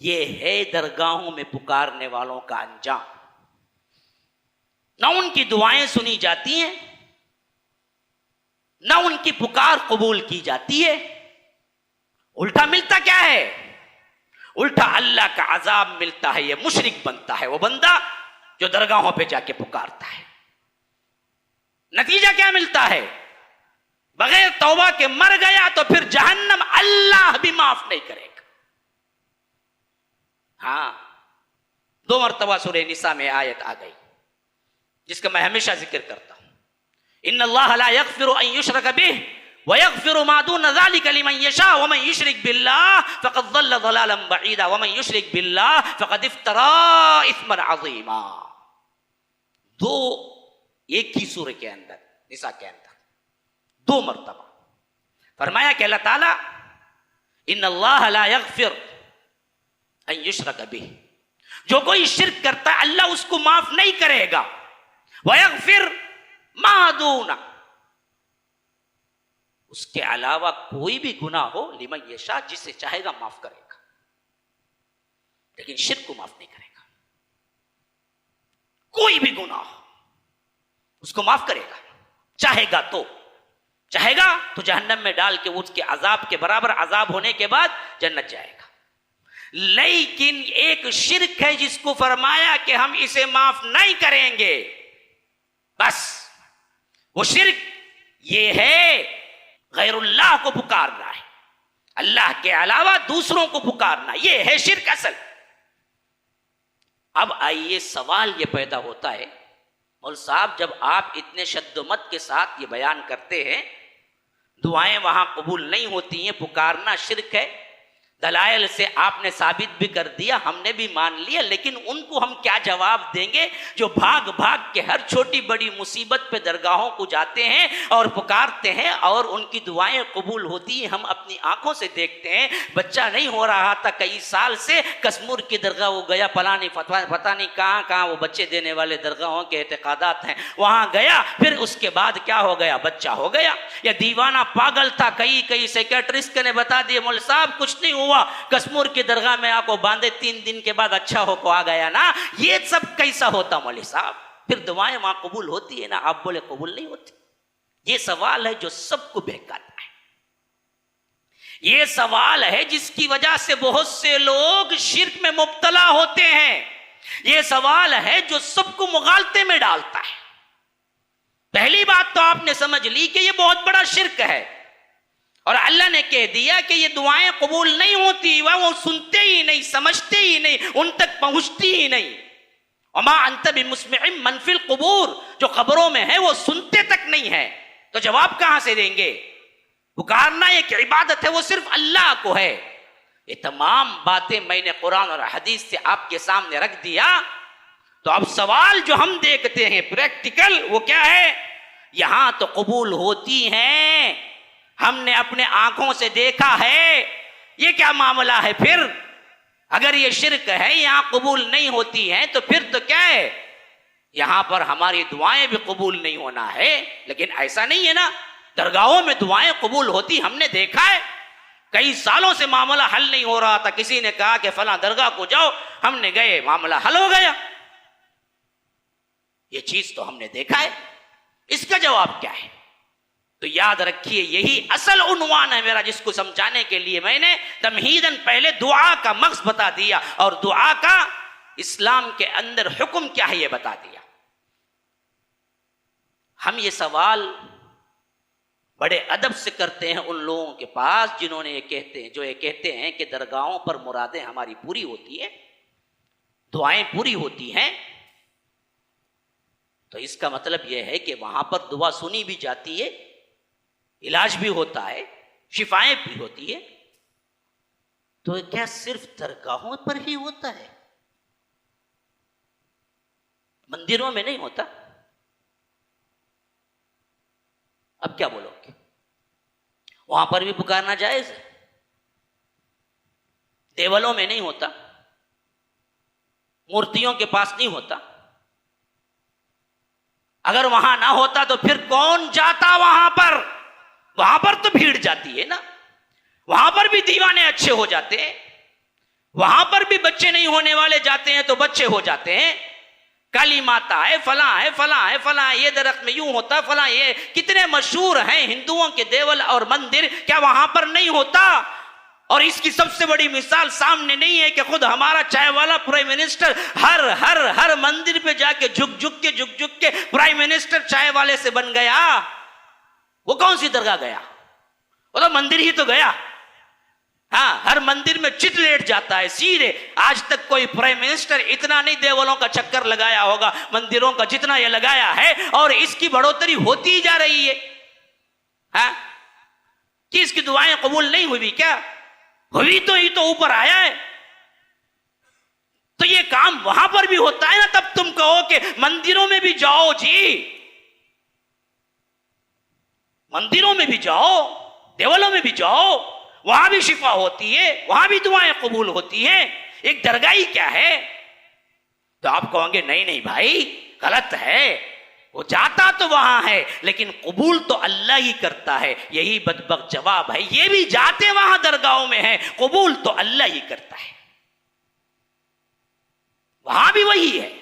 Speaker 1: ये है दरगाहों में पुकारने वालों का अंजाम। ना उनकी दुआएं सुनी जाती हैं, ना उनकी पुकार कबूल की जाती है। उल्टा मिलता क्या है? उल्टा अल्लाह का अजाब मिलता है। ये मुशरिक बनता है वो बंदा जो दरगाहों पे जाके पुकारता है। नतीजा क्या मिलता है? बगैर तौबा के मर गया तो फिर जहन्नम अल्लाह भी माफ नहीं करेगा। हाँ, 2 मरतबा सूरह निसा में आयत आ गई जिसका मैं हमेशा जिक्र करता हूं। इन्नल्लाह ला यग़फ़िरु अन युशरक बिही व यग़फ़िरु मा दून ज़ालिका लिमन यशा व मन युशरिक बिल्लाह फ़क़द ज़ल्ल ज़लालन बईदा व मन युशरिक बिल्लाह फ़क़द इफ़्तरा इस्मन अज़ीमा। 2 एक ही सूरह के अंदर, निसा के अंदर 2 मरतबा फरमाया कि अल्लाह ताला इन्नल्लाह ला यग़फ़िरु अन युशरक बिही, जो कोई शिर्क करता है अल्लाह उसको माफ नहीं करेगा। व यग़फ़िरु मा दून, उसके अलावा कोई भी गुनाह हो, लिमन यशा, जिसे चाहेगा माफ करेगा, लेकिन शिर्क को माफ नहीं करेगा। कोई भी गुनाह हो उसको माफ करेगा, चाहेगा तो जहन्नम में डाल के उसके अजाब के बराबर अजाब होने के बाद जन्नत जाएगा। लेकिन एक शिर्क है जिसको फरमाया कि हम इसे माफ नहीं करेंगे। बस वो शिर्क ये है गैरुल्लाह को पुकारना है, अल्लाह के अलावा दूसरों को पुकारना, ये है शिर्क असल। अब आइए सवाल ये पैदा होता है, मौल साहब जब आप इतने शद्दोमत के साथ ये बयान करते हैं दुआएं वहां कबूल नहीं होती हैं, पुकारना शिर्क है, दलाइल से आपने साबित भी कर दिया, हमने भी मान लिया, लेकिन उनको हम क्या जवाब देंगे जो भाग भाग के हर छोटी बड़ी मुसीबत पे दरगाहों को जाते हैं और पुकारते हैं और उनकी दुआएं कबूल होती हैं। हम अपनी आंखों से देखते हैं, बच्चा नहीं हो रहा था कई साल से, कश्मीर की दरगाह वो गया, फलानी पता नहीं कहाँ वो बच्चे देने वाले दरगाहों के एतकादात हैं, वहां गया, फिर उसके बाद क्या हो गया, बच्चा हो गया। या दीवाना पागल था, कई साइकियाट्रिस्ट ने बता दिए मौल साहब कुछ नहीं हुआ, कश्मीर की दरगाह में आपको बांधे, 3 दिन के बाद अच्छा होकर आ गया ना। ये सब कैसा होता मौलवी साहब? फिर दुआएं वहां कबूल होती है ना, आप बोले कबूल नहीं होती। ये सवाल है जो सबको बहकाता है। ये सवाल है जिसकी वजह से बहुत से लोग शिर्क में मुब्तला होते हैं। ये सवाल है जो सबको मुगालते में डालता है। पहली बात तो आपने समझ ली कि ये बहुत बड़ा शिर्क है और अल्लाह ने कह दिया कि ये दुआएं कबूल नहीं होती, वो सुनते ही नहीं, समझते ही नहीं, उन तक पहुंचती ही नहीं। वमा अंत बिमुस्मिइन मन फिल कुबूर, जो कब्रों में है वो सुनते तक नहीं है, तो जवाब कहां से देंगे? पुकारना एक इबादत है, वो सिर्फ अल्लाह को है। ये तमाम बातें मैंने कुरान और हदीस से आपके सामने रख दिया। तो अब सवाल जो हम देखते हैं प्रैक्टिकल, वो क्या है? यहां तो कबूल होती हैं, हमने अपने आंखों से देखा है, ये क्या मामला है फिर? अगर ये शिर्क है, यहां कबूल नहीं होती हैं, तो फिर तो क्या है, यहां पर हमारी दुआएं भी कबूल नहीं होना है। लेकिन ऐसा नहीं है ना, दरगाहों में दुआएं कबूल होती हमने देखा है। कई सालों से मामला हल नहीं हो रहा था, किसी ने कहा कि फला दरगाह को जाओ, हमने गए, मामला हल हो गया। ये चीज तो हमने देखा है, इसका जवाब क्या है? तो याद रखिए, यही असल उन्वान है मेरा, जिसको समझाने के लिए मैंने तमहीदन पहले दुआ का मक्स बता दिया और दुआ का इस्लाम के अंदर हुक्म क्या है ये बता दिया। हम ये सवाल बड़े अदब से करते हैं उन लोगों के पास जिन्होंने ये कहते हैं कि दरगाहों पर मुरादें हमारी पूरी होती है, दुआएं पूरी होती हैं। तो इसका मतलब यह है कि वहां पर दुआ सुनी भी जाती है, इलाज भी होता है, शिफाएं भी होती है। तो क्या सिर्फ दरगाहों पर ही होता है? मंदिरों में नहीं होता? अब क्या बोलोगे? वहां पर भी पुकारना जायज है? देवलों में नहीं होता? मूर्तियों के पास नहीं होता? अगर वहां ना होता तो फिर कौन जाता वहां पर? वहां पर तो भीड़ जाती है ना, वहां पर भी दीवाने अच्छे हो जाते हैं, वहां पर भी बच्चे नहीं होने वाले जाते हैं तो बच्चे हो जाते हैं। काली माता है, फला है, फला है, फला है, ये दरख्त में यूं होता, फला, ये कितने मशहूर हैं हिंदुओं के देवल और मंदिर, क्या वहां पर नहीं होता? और इसकी सबसे बड़ी मिसाल सामने नहीं है कि खुद हमारा चाय वाला प्राइम मिनिस्टर हर हर हर मंदिर पे जाके झुक झुक के प्राइम मिनिस्टर चाय वाले से बन गया। वो कौन सी दरगाह गया? वो तो मंदिर ही तो गया। हाँ, हर मंदिर में चित लेट जाता है सीधे। आज तक कोई प्राइम मिनिस्टर इतना नहीं देवलों का चक्कर लगाया होगा मंदिरों का जितना ये लगाया है, और इसकी बढ़ोतरी होती ही जा रही है। हाँ, कि इसकी दुआएं कबूल नहीं हुई क्या? हुई तो ही तो ऊपर आया है। तो ये काम वहां पर भी होता है ना, तब तुम कहो कि मंदिरों में भी जाओ जी, मंदिरों में भी जाओ, देवलों में भी जाओ, वहां भी शिफा होती है, वहां भी दुआएं कबूल होती हैं। एक दरगाह ही क्या है? तो आप कहोगे नहीं नहीं भाई गलत है, वो जाता तो वहां है लेकिन कबूल तो अल्लाह ही करता है। यही बदबख्त जवाब है, ये भी जाते वहां दरगाहों में है, कबूल तो अल्लाह ही करता है। वहां भी वही है।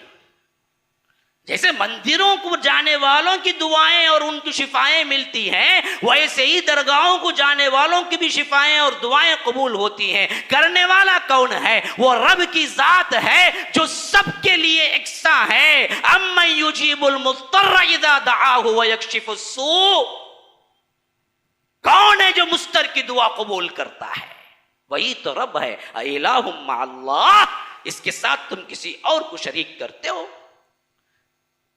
Speaker 1: जैसे मंदिरों को जाने वालों की दुआएं और उनकी शिफाएं मिलती हैं, वैसे ही दरगाहों को जाने वालों की भी शिफाएं और दुआएं कबूल होती हैं। करने वाला कौन है? वो रब की जात है जो सबके लिए एकसा है। अम्मन युजीबुल मुस्तर्र इज़ा दआहु व यक्शिफुस सू, कौन है जो मुस्तर की दुआ कबूल करता है? वही तो रब है। इलाहुम मअल्लाह, इसके साथ तुम किसी और को शरीक करते हो।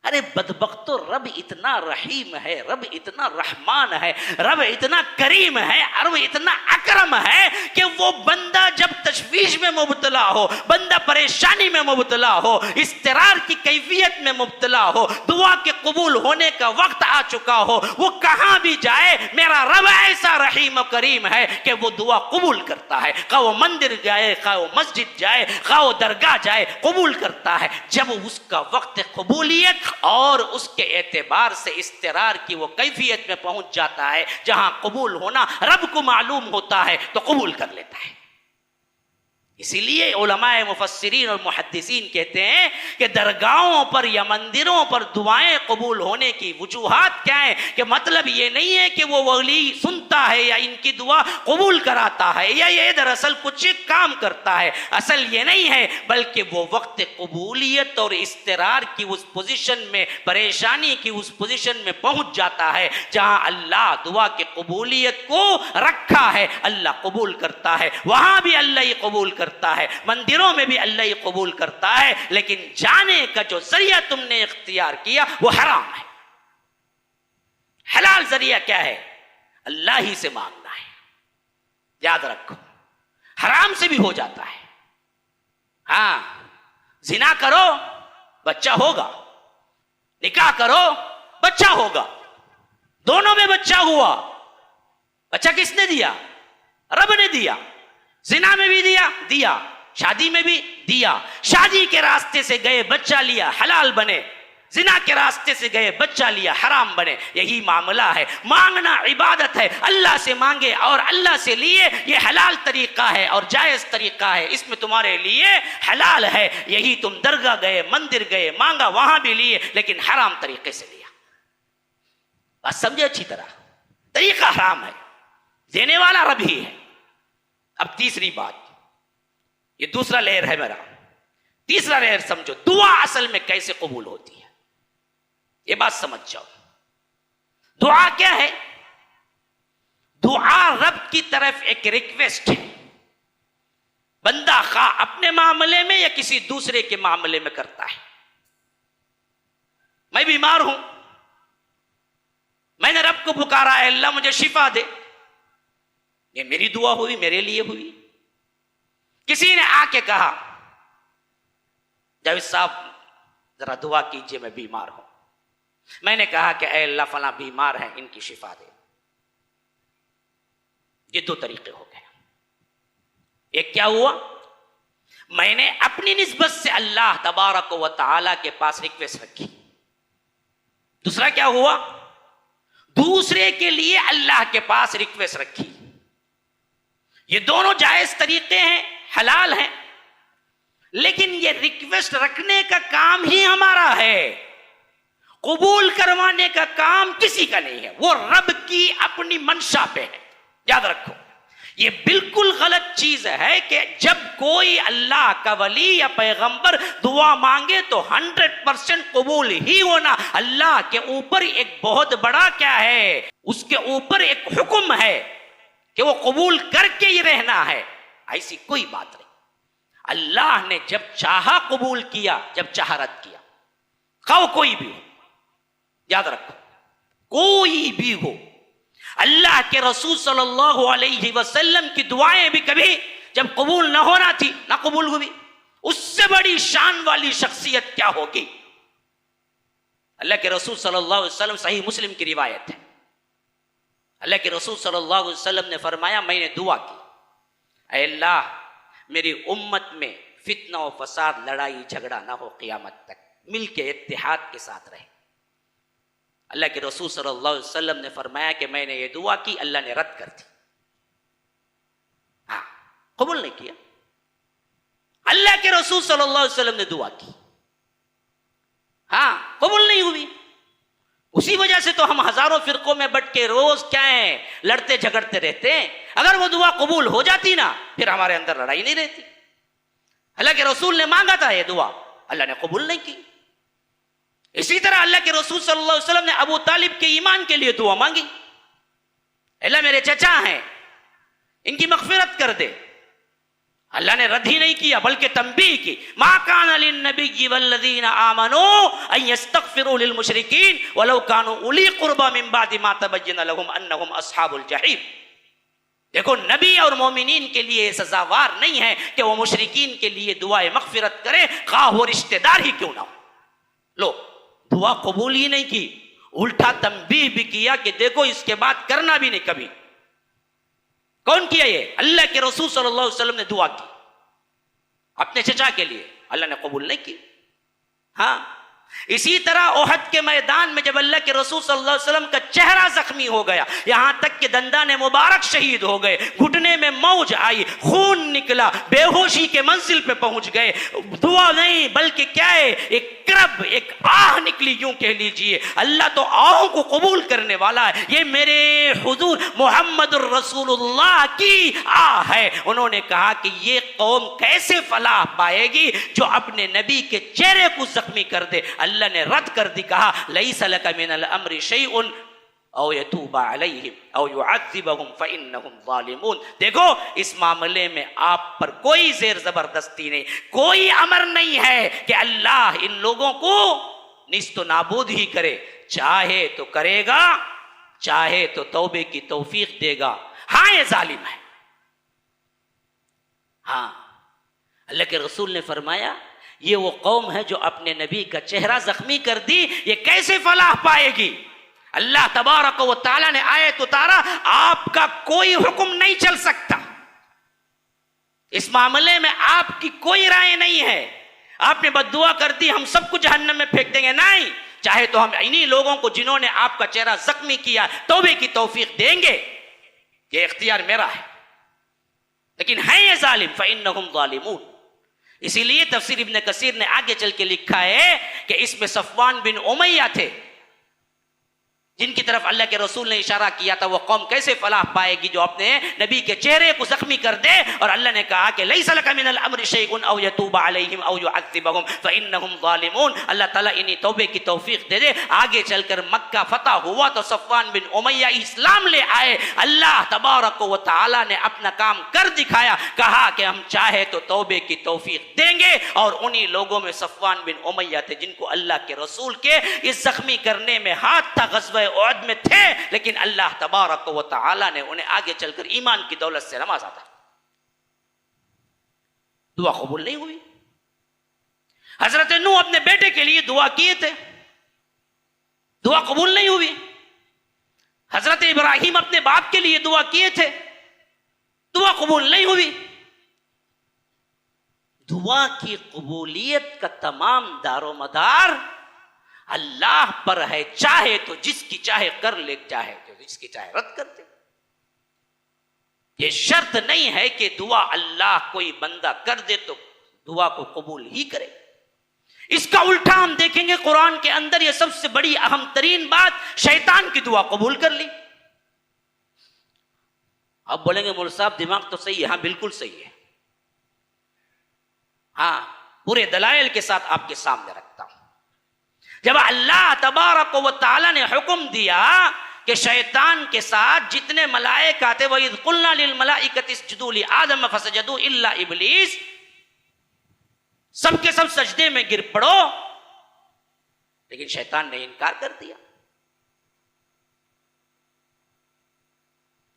Speaker 1: अरे बदबख्तो, रब इतना रहीम है, रब इतना रहमान है, रब इतना करीम है, रब इतना अकरम है कि वो बंदा जब तशवीश में मुब्तला हो, बंदा परेशानी में मुब्तला हो, इस्तिरार की कैफियत में मुब्तला हो, दुआ के कबूल होने का वक्त आ चुका हो, वो कहां भी जाए मेरा रब ऐसा रहीम और करीम है कि वो दुआ कबूल करता है। खा वो मंदिर जाए, खा वो मस्जिद जाए, खा वो दरगाह जाए, कबूल करता है। जब उसका वक्त कबूलियत और उसके एतबार से इस्तिरार की वो कैफियत में पहुंच जाता है जहां कबूल होना रब को मालूम होता है, तो कबूल कर लेता है। इसीलिए उलमाए मुफस्सिरीन और मुहद्दिसीन कहते हैं कि दरगाहों पर या मंदिरों पर दुआएं कबूल होने की वजूहात क्या है? कि मतलब ये नहीं है कि वो वली सुनता है या इनकी दुआ कबूल कराता है या ये दरअसल कुछ काम करता है। असल ये नहीं है, बल्कि वो वक्त कबूलियत और इस्तिरार की उस पोजीशन में, परेशानी की उस पोजीशन में पहुंच जाता है जहां अल्लाह दुआ के कबूलियत को रखा है, अल्लाह कबूल करता है। वहां भी अल्लाह ही कबूल करता है, मंदिरों में भी अल्लाह ही कबूल करता है। लेकिन जाने का जो जरिया तुमने इख्तियार किया वो हराम है। हलाल जरिया क्या है? अल्लाह ही से मांगना है। याद रखो, हराम से भी हो जाता है। हाँ, जिना करो बच्चा होगा, निकाह करो बच्चा होगा, दोनों में बच्चा हुआ। बच्चा किसने दिया? रब ने दिया। जिना में भी दिया, शादी में भी दिया। शादी के रास्ते से गए, बच्चा लिया, हलाल बने। जिना के रास्ते से गए, बच्चा लिया, हराम बने, यही मामला है। मांगना इबादत है, अल्लाह से मांगे और अल्लाह से लिए, ये हलाल तरीका है और जायज़ तरीका है, इसमें तुम्हारे लिए हलाल है। यही तुम दरगाह गए, मंदिर गए, मांगा, वहां भी लिए, लेकिन हराम तरीके से लिया। बात समझे अच्छी तरह, तरीका हराम है, देने वाला रब ही है। अब तीसरी बात, ये दूसरा लेयर है मेरा, तीसरा लेयर समझो, दुआ असल में कैसे कबूल होती है, ये बात समझ जाओ। दुआ क्या है? दुआ रब की तरफ एक रिक्वेस्ट है। बंदा खा अपने मामले में या किसी दूसरे के मामले में करता है। मैं बीमार हूं, मैंने रब को पुकारा है, अल्लाह मुझे शिफा दे, ये मेरी दुआ हुई, मेरे लिए हुई। किसी ने आके कहा जावेद साहब जरा दुआ कीजिए, मैं बीमार हूं। मैंने कहा कि ऐ अल्लाह फला बीमार है, इनकी शिफा दे। ये दो तरीके हो गए। एक क्या हुआ, मैंने अपनी निस्बत से अल्लाह तबारक व तआला के पास रिक्वेस्ट रखी। दूसरा क्या हुआ, दूसरे के लिए अल्लाह के पास रिक्वेस्ट रखी। ये दोनों जायज तरीके हैं, हलाल हैं, लेकिन ये रिक्वेस्ट रखने का काम ही हमारा है, कबूल करवाने का काम किसी का नहीं है। वो रब की अपनी मंशा पे है। याद रखो, ये बिल्कुल गलत चीज है कि जब कोई अल्लाह का वली या पैगंबर दुआ मांगे तो 100% कबूल ही होना। अल्लाह के ऊपर एक बहुत बड़ा क्या है, उसके ऊपर एक हुक्म है कि वो कबूल करके ही रहना है, ऐसी कोई बात नहीं। अल्लाह ने जब चाहा कबूल किया, जब चाहा रद्द किया। खाओ कोई भी हो, याद रखो, कोई भी हो। अल्लाह के रसूल सल्लल्लाहु अलैहि वसल्लम की दुआएं भी कभी जब कबूल ना होना थी, ना कबूल हुई। उससे बड़ी शान वाली शख्सियत क्या होगी? अल्लाह के रसूल सल्लल्लाहु अलैहि वसल्लम, सही मुस्लिम की रिवायत है, अल्लाह के रसूल सल्लल्लाहु अलैहि वसल्लम ने फरमाया, मैंने दुआ की, ऐ अल्लाह मेरी उम्मत में फितना और फसाद, लड़ाई झगड़ा ना हो, क़यामत तक मिलके इत्तेहाद के साथ रहे। अल्लाह के रसूल सल्लल्लाहु अलैहि वसल्लम ने फरमाया कि मैंने ये दुआ की, अल्लाह ने रद्द कर दी। हाँ, कबूल नहीं किया। अल्लाह के रसूल सल्लल्लाहु अलैहि वसल्लम ने दुआ की, हाँ, कबूल नहीं हुई। उसी वजह से तो हम हजारों फिरकों में बट के रोज क्या है, लड़ते झगड़ते रहते हैं। अगर वो दुआ कबूल हो जाती ना, फिर हमारे अंदर लड़ाई नहीं रहती। अल्लाह के रसूल ने मांगा था ये दुआ, अल्लाह ने कबूल नहीं की। इसी तरह अल्लाह के रसूल सल्लल्लाहु अलैहि वसल्लम ने अबू तालिब के ईमान के लिए दुआ मांगी, अल्लाह मेरे चचा हैं, इनकी मग़फ़िरत कर दे। अल्लाह ने रद्द ही नहीं किया, बल्कि तंबीह की, मा कान लिन्नबिय्यि वल्लज़ीना आमनू अन यस्तग़फ़िरू लिलमुशरिकीन वलौ कानू उली क़ुरबा मिन बादि मा तबय्यना लहुम अन्नहुम अस्हाबुल जहीम। देखो, नबी और मोमिनीन के लिए सजावार नहीं है कि वो मुशरिकीन के लिए दुआए मग़फ़िरत करे, खा वो रिश्तेदार ही क्यों ना हो। लो, दुआ कबूल ही नहीं की, उल्टा तंबीह भी किया कि देखो इसके बाद करना भी नहीं कभी। कौन किया ये? अल्लाह के रसूल सल्लल्लाहु अलैहि वसल्लम ने दुआ की अपने चचा के लिए, अल्लाह ने कबूल नहीं की। हाँ, इसी तरह ओहद के मैदान में जब अल्लाह के रसूल सल्लल्लाहु अलैहि वसल्लम का चेहरा जख्मी हो गया, यहां तक कि दंदाने मुबारक शहीद हो गए, घुटने में मौज आई, खून निकला, बेहोशी के मंजिल पे पहुंच गए, दुआ नहीं बल्कि क्या है, एक करब, एक आह निकली, यूं कह लीजिए। अल्लाह तो आहों को कबूल करने वाला है। ये मेरे हुजूर मोहम्मदुर रसूलुल्लाह की आह है। उन्होंने कहा कि ये कौम कैसे फलाह पाएगी जो अपने नबी के चेहरे को जख्मी कर दे। अल्लाह ने रद्द कर दी, कहा लैसा लका मिनल अम्रि शैउन औ यतूबा अलैहिम औ युअज़्ज़िबहुम फइन्नहुम ज़ालिमून। देखो, इस मामले में आप पर कोई ज़ेर ज़बरदस्ती नहीं, कोई अमर नहीं है कि अल्लाह इन लोगों को निस्तो नाबूद ही करे। चाहे तो करेगा, चाहे तो तौबे की तौफीक देगा। हाँ, ये जालिम है। हाँ, अल्लाह के रसूल ने फरमाया, ये वो कौम है जो अपने नबी का चेहरा जख्मी कर दी, ये कैसे फलाह पाएगी। अल्लाह तबारक व तआला ने आयत उतारा, आपका कोई हुक्म नहीं चल सकता, इस मामले में आपकी कोई राय नहीं है। आपने बद्दुआ कर दी, हम सबको जहन्नम में फेंक देंगे। नहीं, चाहे तो हम इन्हीं लोगों को जिन्होंने आपका चेहरा जख्मी किया तौबे की तौफीक देंगे, ये इख्तियार मेरा है। लेकिन है ये जालिम, फ़इन्नहुम ज़ालिमून। इसीलिए तफसीर इब्न कसीर ने आगे चल के लिखा है कि इसमें सफ़वान बिन उमैया थे, जिनकी तरफ अल्लाह के रसूल ने इशारा किया था। वो कौम कैसे फलाह पाएगी जो अपने नबी के चेहरे को जख्मी कर दे। और अल्लाह ने कहा कि लैसा लका मिनल अम्रि शैउन औ यतूब अलैहिम औ युअज़्ज़िबहुम फ़इन्नहुम ज़ालिमून। अल्लाह ताला इन्हीं तौबे की तौफीक दे दे। आगे चलकर मक्का फतह हुआ तो सफ़वान बिन उमैया इस्लाम ले आए। अल्लाह तबारक व तआला ने अपना काम कर दिखाया, कहा कि हम चाहे तो तौबे की तौफीक देंगे। और उन्हीं लोगों में सफ़वान बिन उमैया थे जिनको अल्लाह के रसूल के इस जख्मी करने में हाथ था, ग़ज़वा उहद में थे, लेकिन अल्लाह तबारक व तआला ने उन्हें आगे चलकर ईमान की दौलत से नवाजा था। दुआ कबूल नहीं हुई। हजरत नूह अपने बेटे के लिए दुआ किए थे, दुआ कबूल नहीं हुई। हजरत इब्राहिम अपने बाप के लिए दुआ किए थे, दुआ कबूल नहीं हुई। दुआ की कबूलियत का तमाम दारोमदार अल्लाह पर है। चाहे तो जिसकी चाहे कर ले, चाहे तो जिसकी चाहे रद्द कर दे। ये शर्त नहीं है कि दुआ अल्लाह कोई बंदा कर दे तो दुआ को कबूल ही करे। इसका उल्टा हम देखेंगे कुरान के अंदर, यह सबसे बड़ी अहम तरीन बात, शैतान की दुआ कबूल कर ली। अब बोलेंगे मौलवी साहब दिमाग तो सही है। हाँ, बिल्कुल सही है। हाँ, पूरे दलाइल के साथ आपके सामने रखता हूं। जब अल्लाह तबारक व तआला ने हुक्म दिया कि शैतान के साथ जितने मलाइका थे, वह इज़ क़ुलना लिल मलाइकति इसजुदू लि आदम फसजदू इल्ला इब्लीस, सबके सब सजदे में गिर पड़ो, लेकिन शैतान ने इनकार कर दिया।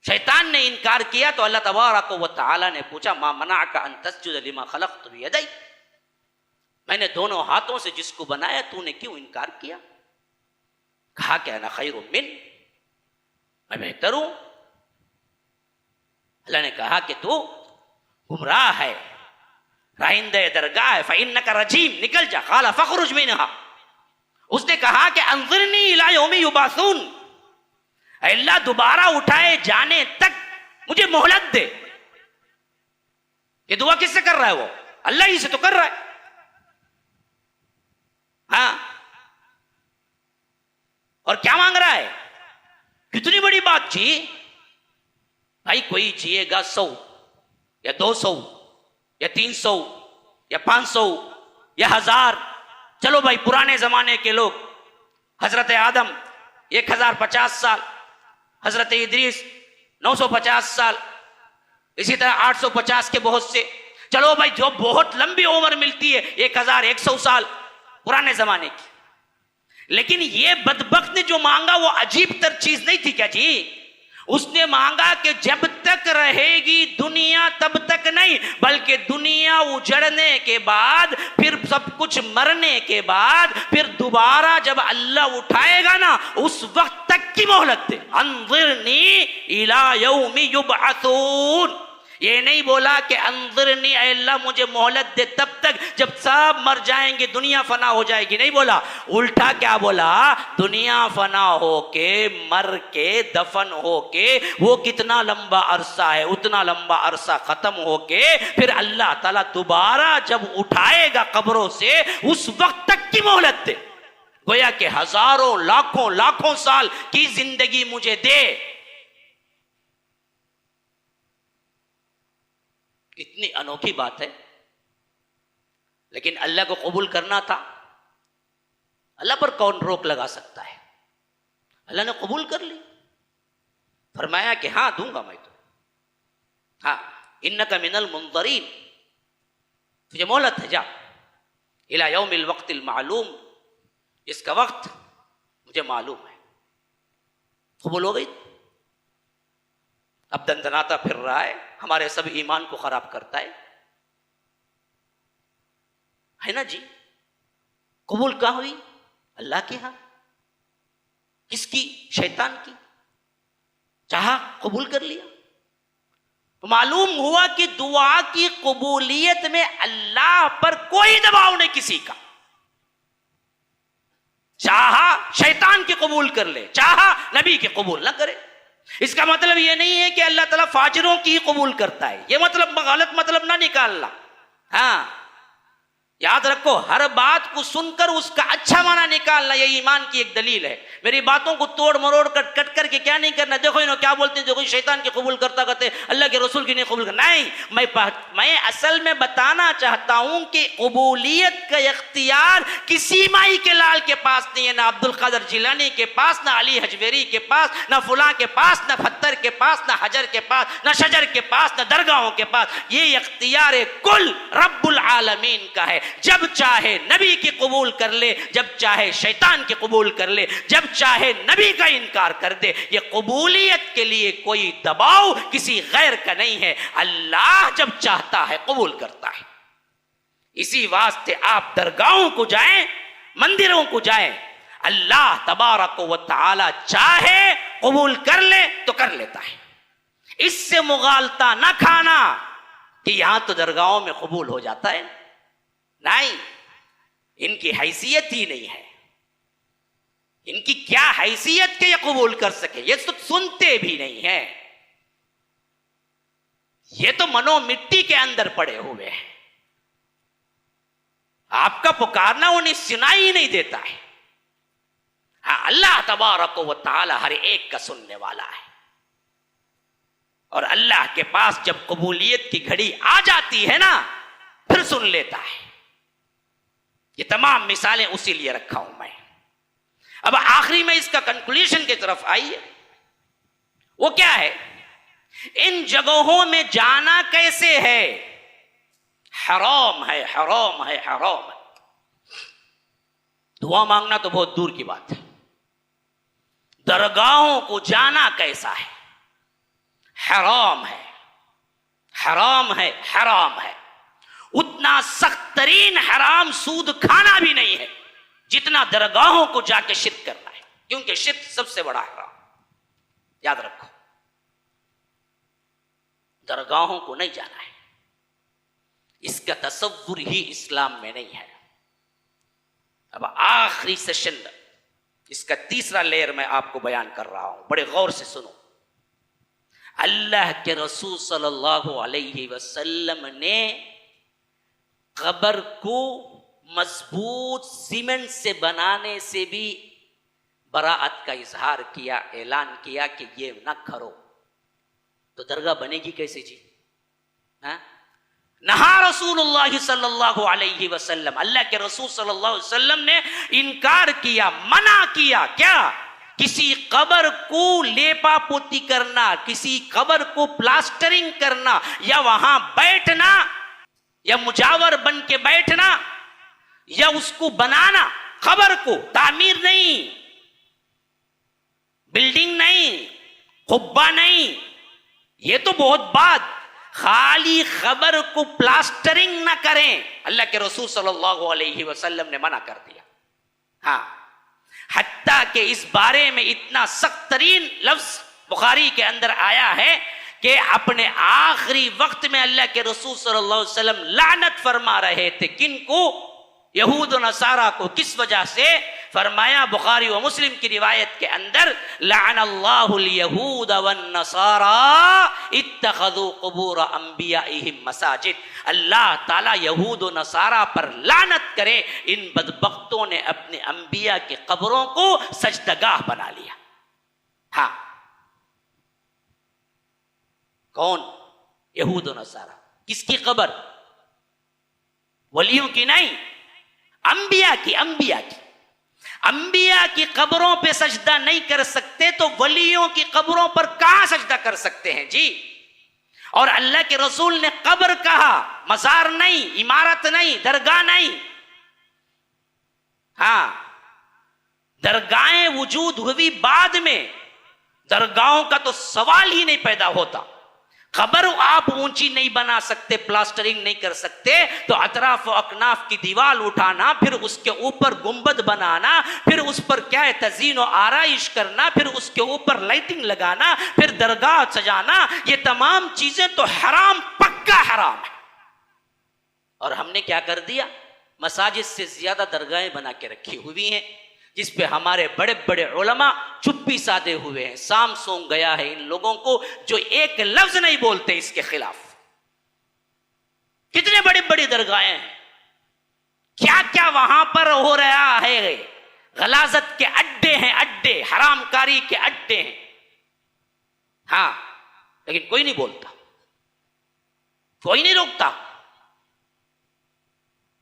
Speaker 1: शैतान ने इनकार किया तो अल्लाह तबारक व तआला ने पूछा मा मनाअका अन तस्जुद लिमा खलक़तु बियदै, मैंने दोनों हाथों से जिसको बनाया तूने क्यों इनकार किया? कहा कि अना खैरुम मिन, मैं बेहतर हूं। अल्लाह ने कहा कि तू गुमराह है, राइंदे दरगाह है, फ़इन्नका रजीम, निकल जा। क़ाला फ़ख़रुज मिनहा, उसने कहा कि अंज़िरनी इला यौमि युबासून, अल्लाह दोबारा उठाए जाने तक मुझे मोहलत दे। ये दुआ किससे कर रहा है? वो अल्लाह ही से तो कर रहा है। हाँ, और क्या मांग रहा है? कितनी बड़ी बात जी भाई। कोई जिएगा 100 या 200 या 300 या 500 या 1000, चलो भाई पुराने जमाने के लोग, हजरत आदम 1050 साल, हजरत इदरीस 950 साल, इसी तरह 850 के बहुत से, चलो भाई जो बहुत लंबी उम्र मिलती है 1100 साल पुराने जमाने की। लेकिन ये बदबख्त ने जो मांगा वो अजीब तर चीज नहीं थी क्या जी? उसने मांगा कि जब तक रहेगी दुनिया तब तक नहीं, बल्कि दुनिया उजड़ने के बाद, फिर सब कुछ मरने के बाद, फिर दोबारा जब अल्लाह उठाएगा ना, उस वक्त तक की मोहलत दे। अंज़िरनी इला यौमि युबअसून, ये नहीं बोला कि अंज़िरनी अल्लाह मुझे मोहलत दे तब तक जब सब मर जाएंगे, दुनिया फना हो जाएगी, नहीं बोला। उल्टा क्या बोला? दुनिया फना होके, मर के, दफन होके, वो कितना लंबा अरसा है, उतना लंबा अरसा खत्म होके फिर अल्लाह ताला दोबारा जब उठाएगा कब्रों से, उस वक्त तक की मोहलत दे। गोया कि हजारों लाखों लाखों साल की जिंदगी मुझे दे। कितनी अनोखी बात है। लेकिन अल्लाह को कबूल करना था, अल्लाह पर कौन रोक लगा सकता है? अल्लाह ने कबूल कर ली, फरमाया कि हाँ दूंगा मैं तो, हाँ इन्नका मिनल मुंज़रीन, तुझे मोहलत है, जा इला यौमिल वक्तिल मालूम, इसका वक्त मुझे मालूम है। कबूल हो गई। अब दंदनाता फिर रहा है, हमारे सब ईमान को खराब करता है ना जी। कबूल कहाँ हुई? अल्लाह के यहां। किसकी? शैतान की। चाहा कबूल कर लिया। तो मालूम हुआ कि दुआ की कबूलियत में अल्लाह पर कोई दबाव नहीं किसी का। चाहा शैतान के कबूल कर ले, चाहा नबी के कबूल ना करे। इसका मतलब यह नहीं है कि अल्लाह ताला फाजिरों की ही कबूल करता है, यह मतलब गलत मतलब ना निकालना। हाँ, याद रखो, हर बात को सुनकर उसका अच्छा माना निकालना यह ईमान की एक दलील है। मेरी बातों को तोड़ मरोड़ कर कट करके क्या नहीं करना, देखो इन्हों क्या बोलते हैं, देखो शैतान के कबूल करता कहते अल्लाह के रसूल की नहीं कबूल करना। नहीं, मैं असल में बताना चाहता हूं कि कबूलियत का इख्तियार किसी माई के लाल के पास नहीं है, ना अब्दुल कादिर जिलानी के पास, ना अली हजवेरी के पास, ना फुला के पास, ना पत्थर के पास, ना हजर के पास, ना शजर के पास, ना दरगाहों के पास। ये इख्तियार कुल रब्बुल आलमीन का है। जब चाहे नबी की कबूल कर ले, जब चाहे शैतान की कबूल कर ले, जब चाहे नबी का इनकार कर दे। ये कबूलियत के लिए कोई दबाव किसी गैर का नहीं है। अल्लाह जब चाहता है कबूल करता है। इसी वास्ते आप दरगाहों को जाएं, मंदिरों को जाएं, अल्लाह तबारक व तआला चाहे कबूल कर ले तो कर लेता है। इससे मुगालता ना खाना कि यहां तो दरगाहों में कबूल हो जाता है, नहीं, इनकी हैसियत ही नहीं है। इनकी क्या हैसियत के ये कबूल कर सके, ये तो सुनते भी नहीं है। ये तो मनो मिट्टी के अंदर पड़े हुए हैं। आपका पुकारना उन्हें सुनाई ही नहीं देता है। हाँ, अल्लाह तबारक व तआला हर एक का सुनने वाला है। और अल्लाह के पास जब कबूलियत की घड़ी आ जाती है ना, फिर सुन लेता है। ये तमाम मिसालें उसी लिए रखा हूं मैं। अब आखिरी में इसका कंक्लूजन की तरफ आइए। वो क्या है? इन जगहों में जाना कैसे है? हराम है, हराम है, हराम है। दुआ मांगना तो बहुत दूर की बात है। दरगाहों को जाना कैसा है? हराम है, हराम है, हराम है। उतना सख्त तरीन हराम सूद खाना भी नहीं है जितना दरगाहों को जाके शिर्क करना है, क्योंकि शिर्क सबसे बड़ा हराम। याद रखो, दरगाहों को नहीं जाना है। इसका तसव्वुर ही इस्लाम में नहीं है। अब आखिरी सेशन, इसका तीसरा लेयर मैं आपको बयान कर रहा हूं, बड़े गौर से सुनो। अल्लाह के रसूल सल्लल्लाहु अलैहि वसल्लम ने कब्र को मजबूत सीमेंट से बनाने से भी बराअत का इजहार किया, ऐलान किया कि ये न करो। तो दरगाह बनेगी कैसे जी? नहा रसूलुल्लाह सल्लल्लाहु अलैहि वसल्लम, अल्लाह के रसूल सल्लल्लाहु अलैहि वसल्लम ने इनकार किया, मना किया। क्या? किसी कब्र को लेपा पोती करना, किसी कब्र को प्लास्टरिंग करना, या वहां बैठना, या मुजावर बन के बैठना, या उसको बनाना, कब्र को तामीर नहीं, बिल्डिंग नहीं, कुब्बा नहीं, ये तो बहुत बात। खाली कब्र को प्लास्टरिंग ना करें, अल्लाह के रसूल सल्लल्लाहु अलैहि वसल्लम ने मना कर दिया। हाँ, हत्ता के इस बारे में इतना सख्त तरीन लफ्ज बुखारी के अंदर आया है कि अपने आखिरी वक्त में अल्लाह के रसूल सल्लल्लाहु अलैहि वसल्लम लानत फरमा रहे थे। किनको? यहूद और नसारा को। किस वजह से? फरमाया बुखारी व मुस्लिम की रिवायत के अंदर, लअनल्लाहुल यहूद वन नसारा इत्तखज़ू क़ुबूर अंबियाइहिम मसाजिद। अल्लाह ताला यहूद और नसारा पर लानत करे, इन बदबख्तों ने अपने अंबिया की कब्रों को सजदगाह बना लिया। हाँ, कौन? यहूद और नसारा। किसकी कब्र? वलियों की नहीं, अंबिया की। अंबिया की कब्रों पे सजदा नहीं कर सकते तो वलियों की कब्रों पर कहां सजदा कर सकते हैं जी? और अल्लाह के रसूल ने कब्र कहा, मजार नहीं, इमारत नहीं, दरगाह नहीं। हां, दरगाहें वजूद हुई बाद में, दरगाहों का तो सवाल ही नहीं पैदा होता। खबर आप ऊंची नहीं बना सकते, प्लास्टरिंग नहीं कर सकते, तो अतराफ व अकनाफ की दीवार उठाना, फिर उसके ऊपर गुंबद बनाना, फिर उस पर क्या है तज़ीन और आराइश करना, फिर उसके ऊपर लाइटिंग लगाना, फिर दरगाह सजाना, ये तमाम चीजें तो हराम, पक्का हराम है। और हमने क्या कर दिया, मसाजिद से ज्यादा दरगाहें बना के रखी हुई हैं, जिस पे हमारे बड़े बड़े उलमा चुप्पी साधे हुए हैं। साम सोंग गया है इन लोगों को जो एक लफ्ज नहीं बोलते इसके खिलाफ। कितने बड़ी बड़ी दरगाहें हैं, क्या क्या वहां पर हो रहा है, गलाजत के अड्डे हैं, अड्डे हरामकारी के अड्डे हैं। हाँ, लेकिन कोई नहीं बोलता, कोई नहीं रोकता।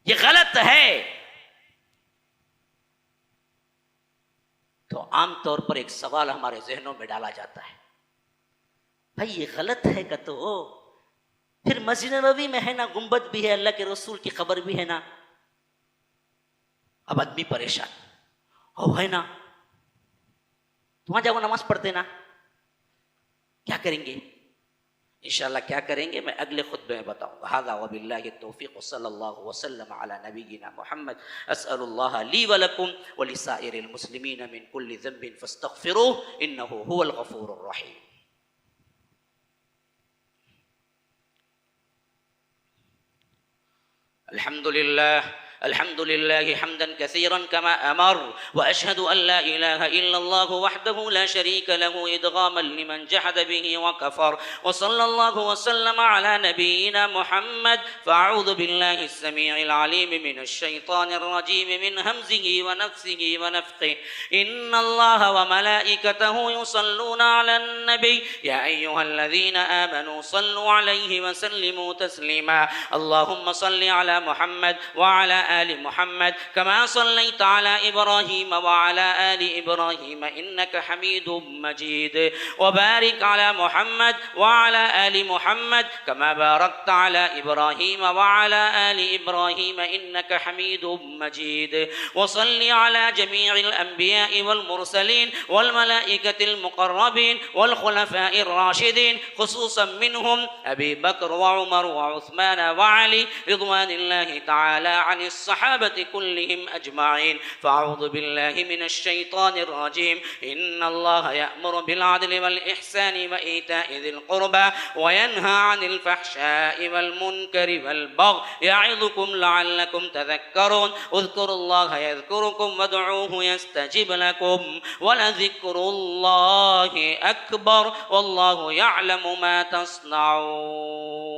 Speaker 1: ये गलत है। तो आमतौर पर एक सवाल हमारे जहनों में डाला जाता है, भाई ये गलत है का तो फिर मस्जिद नबवी में है ना, गुंबद भी है, अल्लाह के रसूल की खबर भी है ना। अब आदमी परेशान हो है ना, तो वहां जाओ नमाज पढ़ते ना, क्या करेंगे? इंशाअल्लाह क्या करेंगे मैं अगले खुतबे में बताऊंगा। हादा वबिल्लाहि तौफीक व सल्लल्लाहु वसल्लम अला नबीना मुहम्मद। अस्अलुल्लाह ली व लकुम व लिसाइरिल मुस्लिमीन मिन कुल्लि ज़ंबिन फस्तगफिरूह इन्नहु हुवल गफूरुर रहीम। अल्हम्दुलिल्लाह अल्हम्दुलिल्लाहि हम्दन कसीरन कमा अमर व अशहदु अन ला इलाहा इल्लल्लाहु वहदहु ला शरीक लहु इदगामन लिमन जहद बिही व कफर व सल्लल्लाहु वसल्लम अला नबीना मुहम्मद। फ़अऊज़ु बिल्लाहि अस्समीइल अलीम मिनश शैतानिर रजीम मिन हमज़िही व नफ़्सिही व नफ़्ख़िही। इन्नल्लाह व मलाइकतहु युसल्लूना अलन नबी या अय्युहल्लज़ीना आमनू सल्लू अलैहि व सल्लिमू तस्लीमा। अल्लाहुम्मा सल्लि अला मुहम्मद व अला आलि मुहम्मद कमा सल्लैता अला इब्राहीम व अला आलि इब्राहीम इन्नका हमीदुम मजीद व बारिक अला मुहम्मद व अला आलि मुहम्मद कमा बारकता अला इब्राहीम व अला आलि इब्राहीम इन्नका हमीदुम मजीद व सल्लि अला जमीइल अंबिया'i वल मुरसलीन वल मलाइकतिल मुक़र्रबीन वल खुलफ़ाइर राशिदीन खुसूसन मिनहुम अबी बकर व उमर व उस्मान व अली रिज़वानिल्लाहि तआला अनिस सहाबति कुल्लिहिम अजमाइन। फ़अऊज़ु बिल्लाहि मिनश शैतानिर रजीम। इन्नल्लाह यअमुरु बिल अदलि वल इहसानि व ईताइ ज़िल क़ुर्बा व यन्हा अनिल फ़हशाइ वल मुनकरि वल बग़य यअइज़ुकुम लअल्लकुम तज़क्करून। उज़्कुरुल्लाह यज़्कुरुकुम वदऊहु यस्तजिब लकुम व लज़िक्रुल्लाहि अकबर वल्लाहु यअलमु मा तस्नऊन।